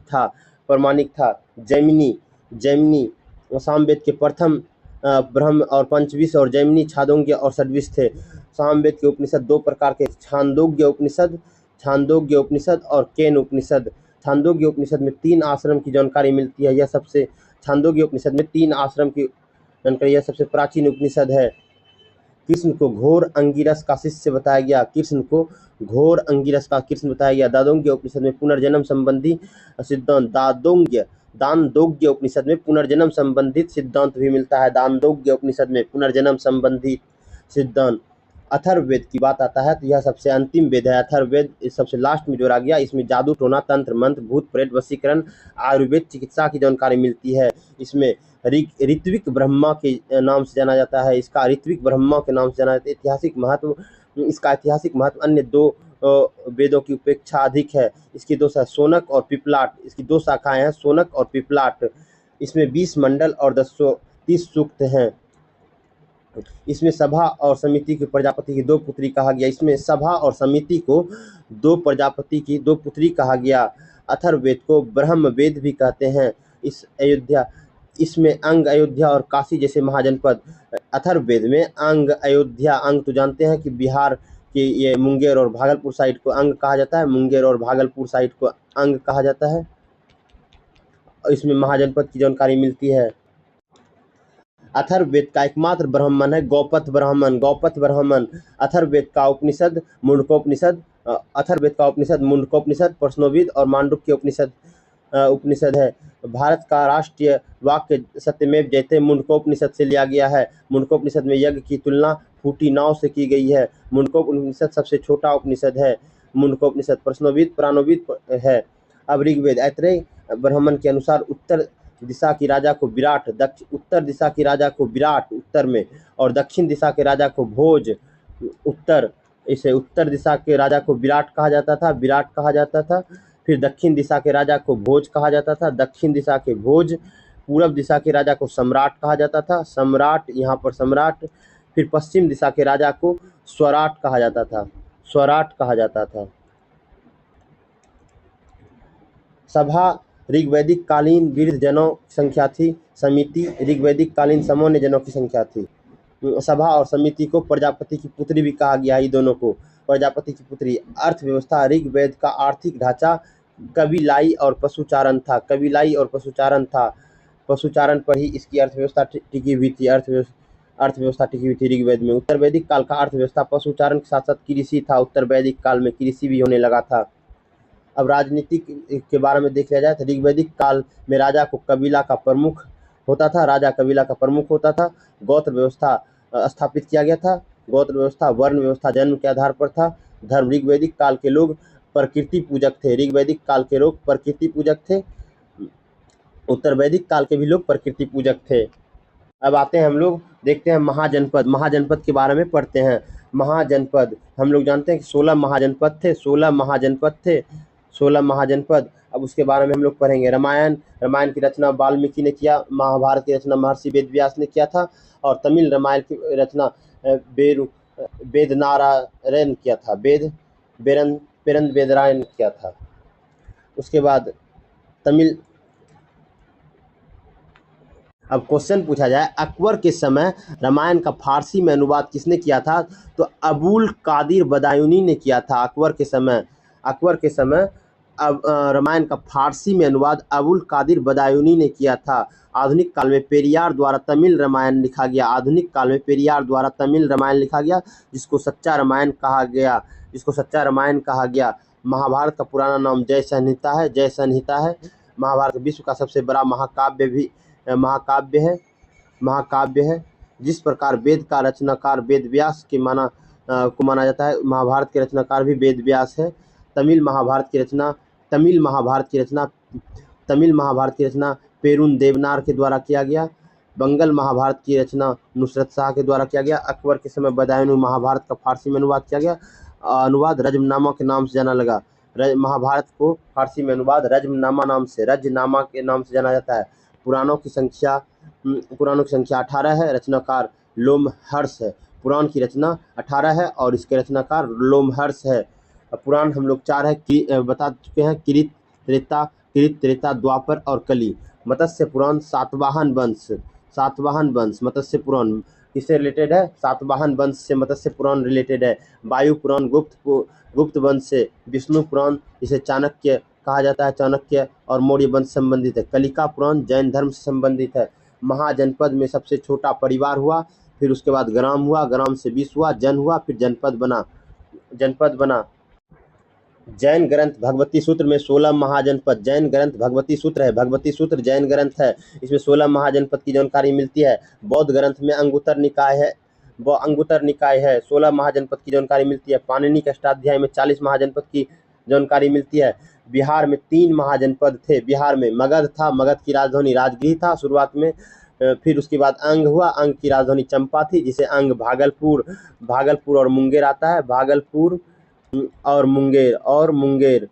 था। जैमिनी सामवेद के प्रथम ब्रह्म और पंचविश और जैमिनी छांदोग्य और षड्विश थे। सामवेद के उपनिषद 2 प्रकार के, छांदोग्य उपनिषद और केन उपनिषद। छांदोग्य उपनिषद में 3 आश्रम की जानकारी मिलती है। यह सबसे प्राचीन उपनिषद है। कृष्ण को घोर अंगिरस का शिष्य बताया गया। दादोग्य उपनिषद में पुनर्जन्म संबंधी सिद्धांत। दानदोग्य उपनिषद में पुनर्जन्म संबंधित सिद्धांत भी मिलता है। दानदोग्य उपनिषद में पुनर्जन्म संबंधी सिद्धांत। अथर्ववेद की बात आता है तो यह सबसे अंतिम वेद है। अथर्ववेद सबसे लास्ट में जोड़ा गया। इसमें जादू टोना, तंत्र मंत्र, भूत प्रेत, वशीकरण, आयुर्वेद, चिकित्सा की जानकारी मिलती है। इसमें ऋत्विक ब्रह्मा के नाम से जाना जाता है। इसका ऐतिहासिक महत्व अन्य 2 वेदों की उपेक्षा अधिक है। इसकी 2 सोनक और पिपलाट, इसकी 2 शाखाएं हैं, सोनक और पिपलाट। इसमें 20 मंडल और 230 सूक्त हैं। इसमें सभा और समिति की प्रजापति की 2 पुत्री कहा गया। इसमें सभा और समिति को 2 प्रजापति की 2 पुत्री कहा गया। अथर्ववेद को ब्रह्म वेद भी कहते हैं। इसमें अंग, अयोध्या और काशी जैसे महाजनपद। अथर्ववेद में अंग, अयोध्या, अंग तो जानते हैं कि बिहार के ये मुंगेर और भागलपुर साइड को अंग कहा जाता है। मुंगेर और भागलपुर साइड को अंग कहा जाता है। इसमें महाजनपद की जानकारी मिलती है। अथर्ववेद का एकमात्र ब्राह्मण है गौपथ ब्राह्मण। अथर्ववेद का उपनिषद मुंडकोपनिषद, प्रश्नोवेद और मांडुक्य उपनिषद है। भारत का राष्ट्रीय वाक्य सत्यमेव जयते मुंडकोपनिषद से लिया गया है। मुंडकोपनिषद में यज्ञ की तुलना फूटी नाव से की गई है। मुंडकोपनिषद सबसे छोटा उपनिषद है। मुंडकोपनिषद प्रश्नोवेद प्राणोवेद है। अब ऋग्वेद ऐतरेय ब्राह्मण के अनुसार उत्तर दिशा की राजा को विराट उत्तर में और दक्षिण दिशा के राजा को भोज उत्तर दिशा के राजा को विराट कहा जाता था। फिर दक्षिण दिशा के राजा को भोज कहा जाता था। दक्षिण दिशा के भोज। पूर्व दिशा के राजा को सम्राट कहा जाता था। यहाँ पर सम्राट। फिर पश्चिम दिशा के राजा को स्वराट कहा जाता था। सभा ऋग्वैदिक कालीन वृद्ध जनों की संख्या थी। समिति ऋग्वैदिक कालीन सामान्य जनों की संख्या थी। सभा और समिति को प्रजापति की पुत्री भी कहा गया। ये दोनों को प्रजापति की पुत्री। अर्थव्यवस्था ऋग्वेद का आर्थिक ढांचा कबीलाई और पशुचारण था। पशुचारण पर ही इसकी अर्थव्यवस्था टिकी हुई थी। ऋग्वेद में। उत्तर वैदिक काल का अर्थव्यवस्था पशुचारण के साथ साथ कृषि था। उत्तर वैदिक काल में कृषि भी होने लगा था। अब राजनीति के बारे में देख लिया जाए तो ऋग्वैदिक काल में राजा कबीला का प्रमुख होता था। गोत्र व्यवस्था स्थापित किया गया था। गोत्र व्यवस्था, वर्ण व्यवस्था जन्म के आधार पर था। धर्म ऋग्वैदिक काल के लोग प्रकृति पूजक थे। उत्तर वैदिक काल के भी लोग प्रकृति पूजक थे। अब आते हैं हम लोग देखते हैं महाजनपद के बारे में पढ़ते हैं। महाजनपद हम लोग जानते हैं कि 16 महाजनपद। अब उसके बारे में हम लोग पढ़ेंगे। रामायण की रचना वाल्मीकि ने किया। महाभारत की रचना महर्षि वेदव्यास ने किया था। और तमिल रामायण की रचना वेदनारायण किया था। वेदरायण किया था। उसके बाद तमिल। अब क्वेश्चन पूछा जाए, अकबर के समय रामायण का फारसी में अनुवाद किसने किया था? तो अबुल कादिर बदायूनी ने किया था। अकबर के समय अब रामायण का फारसी में अनुवाद अबुल कादिर बदायूनी ने किया था। आधुनिक काल में पेरियार द्वारा तमिल रामायण लिखा गया। जिसको सच्चा रामायण कहा गया। महाभारत का पुराना नाम जय संहिता है। महाभारत विश्व का सबसे बड़ा महाकाव्य है। जिस प्रकार वेद का रचनाकार वेद व्यास को माना जाता है, महाभारत के रचनाकार भी वेद व्यास है। तमिल महाभारत की रचना पेरुन देवनार के द्वारा किया गया। बंगल महाभारत की रचना नुसरत शाह के द्वारा किया गया। अकबर के समय बदायूं महाभारत का फारसी में अनुवाद किया गया। अनुवाद रजमनामा के नाम से जाना लगा। महाभारत को फारसी में अनुवाद रजमनामा के नाम से जाना जाता है। पुराणों की संख्या 18 है। रचनाकार लोमहर्ष है। पुराण की रचना 18 है और इसके रचनाकार लोमहर्ष है। पुराण हम लोग 4 है बता चुके हैं, किरित, त्रेता, द्वापर और कली। मत्स्य पुराण सातवाहन वंश मत्स्य पुराण किससे रिलेटेड है? सातवाहन वंश से मत्स्य पुराण रिलेटेड है। वायु पुराण गुप्त वंश से। विष्णु पुराण जिसे चाणक्य कहा जाता है, चाणक्य और मौर्य वंश संबंधित है। कलिका पुराण जैन धर्म से संबंधित है। महाजनपद में सबसे छोटा परिवार हुआ, फिर उसके बाद ग्राम हुआ, ग्राम से 20 हुआ, जन हुआ, फिर जनपद बना। जैन ग्रंथ भगवती सूत्र में 16 महाजनपद। जैन ग्रंथ भगवती सूत्र है। भगवती सूत्र जैन ग्रंथ है। इसमें 16 महाजनपद की जानकारी मिलती है। बौद्ध ग्रंथ में अंगुत्तर निकाय है। 16 महाजनपद की जानकारी मिलती है। पाणिनि के अष्टाध्याय में 40 महाजनपद की जानकारी मिलती है। बिहार में 3 महाजनपद थे। बिहार में मगध था, मगध की राजधानी राजगीर था शुरुआत में। फिर उसके बाद अंग हुआ, अंग की राजधानी चंपा थी, जिसे अंग भागलपुर और मुंगेर आता है। भागलपुर और मुंगेर।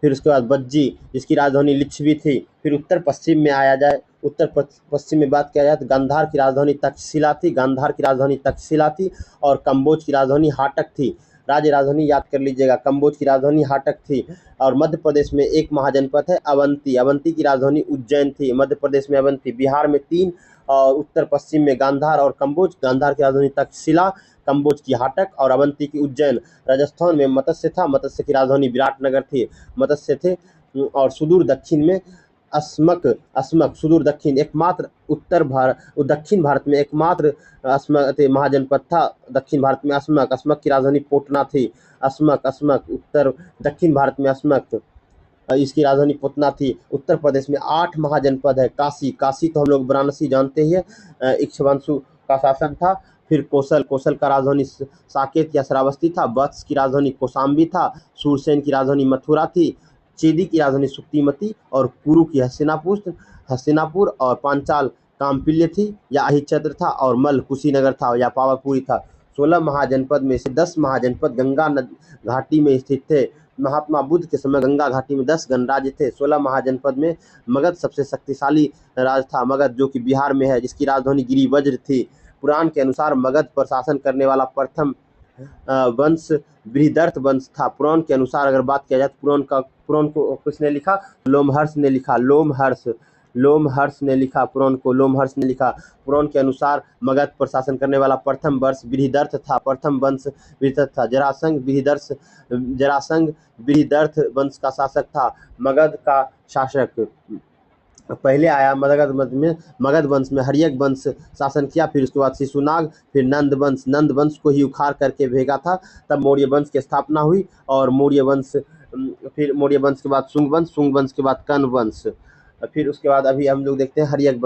फिर उसके बाद बज्जी, जिसकी राजधानी लिच्छवी थी। फिर उत्तर पश्चिम में आया जाए, उत्तर पश्चिम में बात किया जाए तो गांधार की राजधानी तक्षशिला थी और कंबोज की राजधानी हाटक थी। राजधानी याद कर लीजिएगा, कंबोज की राजधानी हाटक थी। और मध्य प्रदेश में एक महाजनपद है अवंती की राजधानी उज्जैन थी। मध्य प्रदेश में अवंती। बिहार में 3 और उत्तर पश्चिम में गांधार और कंबोज। गांधार की राजधानी तक्षशिला, कंबोज की हाटक और अवंती की उज्जैन। राजस्थान में मत्स्य था, मत्स्य की राजधानी विराटनगर थी, मत्स्य थे। और सुदूर दक्षिण में अस्मक, सुदूर दक्षिण एकमात्र दक्षिण भारत में एकमात्र महाजनपद था। दक्षिण भारत में अस्मक की राजधानी पोटना थी। उत्तर दक्षिण भारत में अस्मक, इसकी राजधानी पटना थी। उत्तर प्रदेश में 8 महाजनपद है। काशी तो हम लोग वाराणसी जानते ही है। इक्ष्वाकु का शासन था। फिर कौशल का राजधानी साकेत या श्रावस्ती था। वत्स की राजधानी कौशाम्बी था। सूरसेन की राजधानी मथुरा थी। चेदी की राजधानी सुक्तिमती और कुरु की हस्तिनापुर और पांचाल कामपिल्य थी या अहिच्छत्र था और मल कुशीनगर था या पावापुरी था। 16 महाजनपद में से 10 महाजनपद गंगा घाटी में स्थित थे। महात्मा बुद्ध के समय गंगा घाटी में 10 गणराज्य थे। 16 महाजनपद में मगध सबसे शक्तिशाली राज था। मगध जो कि बिहार में है, जिसकी राजधानी गिरिवज्र थी। पुराण के अनुसार मगध पर शासन करने वाला प्रथम वंश बृहदर्थ वंश था। पुराण के अनुसार अगर बात किया जाए तो पुराण को किसने लिखा? लोमहर्ष ने लिखा। पुराण के अनुसार मगध पर शासन करने वाला प्रथम वंश बृहदर्थ था। जरासंध बृहदर्थ वंश का शासक था। मगध का शासक पहले आया मगध वंश में हर्यक वंश शासन किया। फिर उसके बाद शिशुनाग, फिर नंद वंश को ही उखाड़ करके भेजा था। तब मौर्य वंश की स्थापना हुई और मौर्य वंश के बाद शुंग वंश के बाद कर्ण वंश। फिर उसके बाद अभी हम लोग देखते हैं हर्यक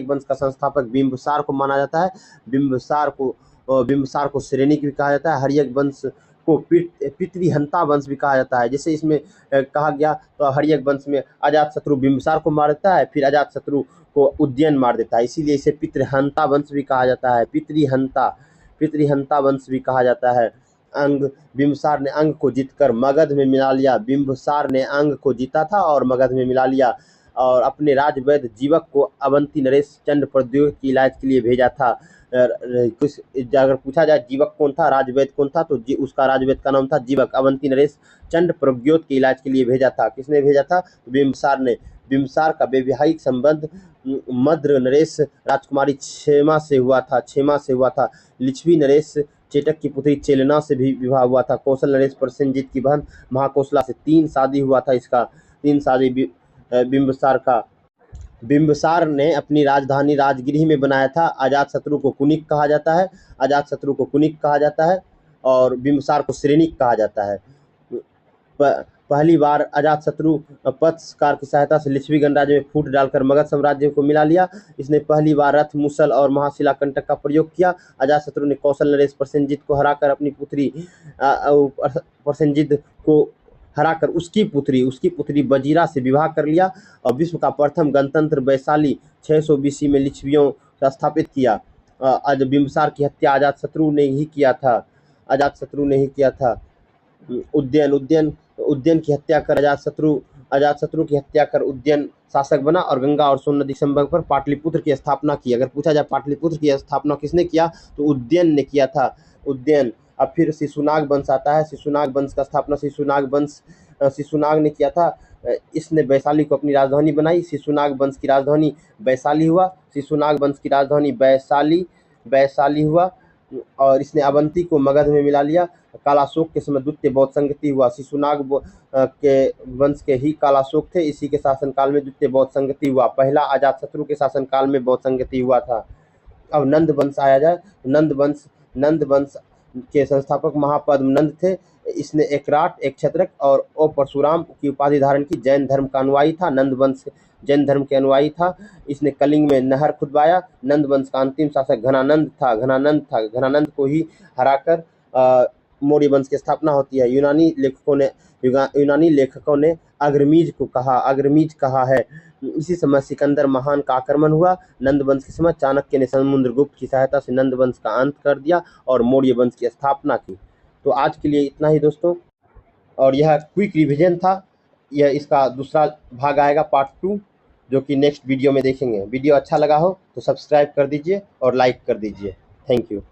वंश का संस्थापक बिंबिसार को माना जाता है। बिंबिसार को श्रेणी भी कहा जाता है। हर्यक वंश को पितृहंता वंश भी कहा जाता है। जैसे इसमें कहा गया तो हर्यक वंश में अजातशत्रु बिंबिसार को मार देता है, फिर अजातशत्रु को उज्जैन मार देता है, इसीलिए इसे पितृहंता वंश भी कहा जाता है। पितृहंता वंश भी कहा जाता है। बिंबिसार ने अंग को जीतकर मगध में मिला लिया। बिंबिसार ने अंग को जीता था और मगध में मिला लिया और अपने राजवैद्य जीवक को अवंती नरेश चंद्र प्रद्योत की इलाज के लिए भेजा था। कुछ अगर पूछा जाए जीवक कौन था, राजवैद्य कौन था, तो उसका राजवैद्य का नाम था जीवक। अवंती नरेश चंद्र प्रद्योत के इलाज के लिए भेजा था। किसने भेजा था? बिंबिसार ने। बिंबिसार का वैवाहिक संबंध मद्र नरेश राजकुमारी क्षेमा से हुआ था। लिच्छवी नरेश चेटक की पुत्री चेलना से भी विवाह हुआ था। कौशल नरेश प्रसेनजीत की बहन महाकौशला से 3 शादी हुआ था। इसका 3 शादी बिंबिसार का। बिंबिसार ने अपनी राजधानी राजगृह में बनाया था। अजातशत्रु को कुनिक कहा जाता है और बिंबिसार को श्रेणिक कहा जाता है। पहली बार अजातशत्रु पत्सकार की सहायता से लिच्छवी गणराज्य में फूट डालकर मगध साम्राज्य को मिला लिया। इसने पहली बार रथ, मुसल और महाशिला कंटक का प्रयोग किया। अजातशत्रु ने कौशल नरेश प्रसेनजीत को हराकर अपनी पुत्री प्रसेनजीत को हराकर उसकी पुत्री वजीरा से विवाह कर लिया और विश्व का प्रथम गणतंत्र वैशाली 600 BC में लिच्छवियों से स्थापित किया। आज बिंबिसार की हत्या अजातशत्रु ने ही किया था। उदयन की हत्या कर अजातशत्रु की हत्या कर उदयन शासक बना और गंगा और सोन नदी संगम पर पाटलिपुत्र की स्थापना की। अगर पूछा जाए पाटलिपुत्र की स्थापना किसने किया तो उदयन ने किया था। अब फिर शिशुनाग वंश आता है। शिशुनाग वंश का स्थापना शिशुनाग ने किया था। इसने वैशाली को अपनी राजधानी बनाई। शिशुनाग वंश की राजधानी वैशाली हुआ और इसने अवंती को मगध में मिला लिया। कालाशोक के समय द्वितीय बौद्ध संगति हुआ। शिशुनाग के वंश के ही कालाशोक थे। इसी के शासनकाल में द्वितीय बौद्ध संगति हुआ। पहला अजातशत्रु के शासनकाल में बौद्ध संगति हुआ था। अब नंद वंश आया जाए। नंद वंश के संस्थापक महापद्म नंद थे। इसने एक राट, एक क्षत्रक और ओ परशुराम की उपाधि धारण की। जैन धर्म का अनुयायी था। नंद वंश जैन धर्म के अनुयायी था। इसने कलिंग में नहर खुदवाया। नंद वंश का अंतिम शासक घनानंद था। घनानंद को ही हराकर मौर्य वंश की स्थापना होती है। यूनानी लेखकों ने अग्रमीज कहा है। इसी समय सिकंदर महान का आक्रमण हुआ। नंद वंश के समय चाणक्य ने समुद्रगुप्त की सहायता से नंद वंश का अंत कर दिया और मौर्य वंश की स्थापना की। तो आज के लिए इतना ही दोस्तों, और यह क्विक रिवीजन था। यह इसका दूसरा भाग आएगा, पार्ट 2, जो कि नेक्स्ट वीडियो में देखेंगे। वीडियो अच्छा लगा हो तो सब्सक्राइब कर दीजिए और लाइक कर दीजिए। Thank you.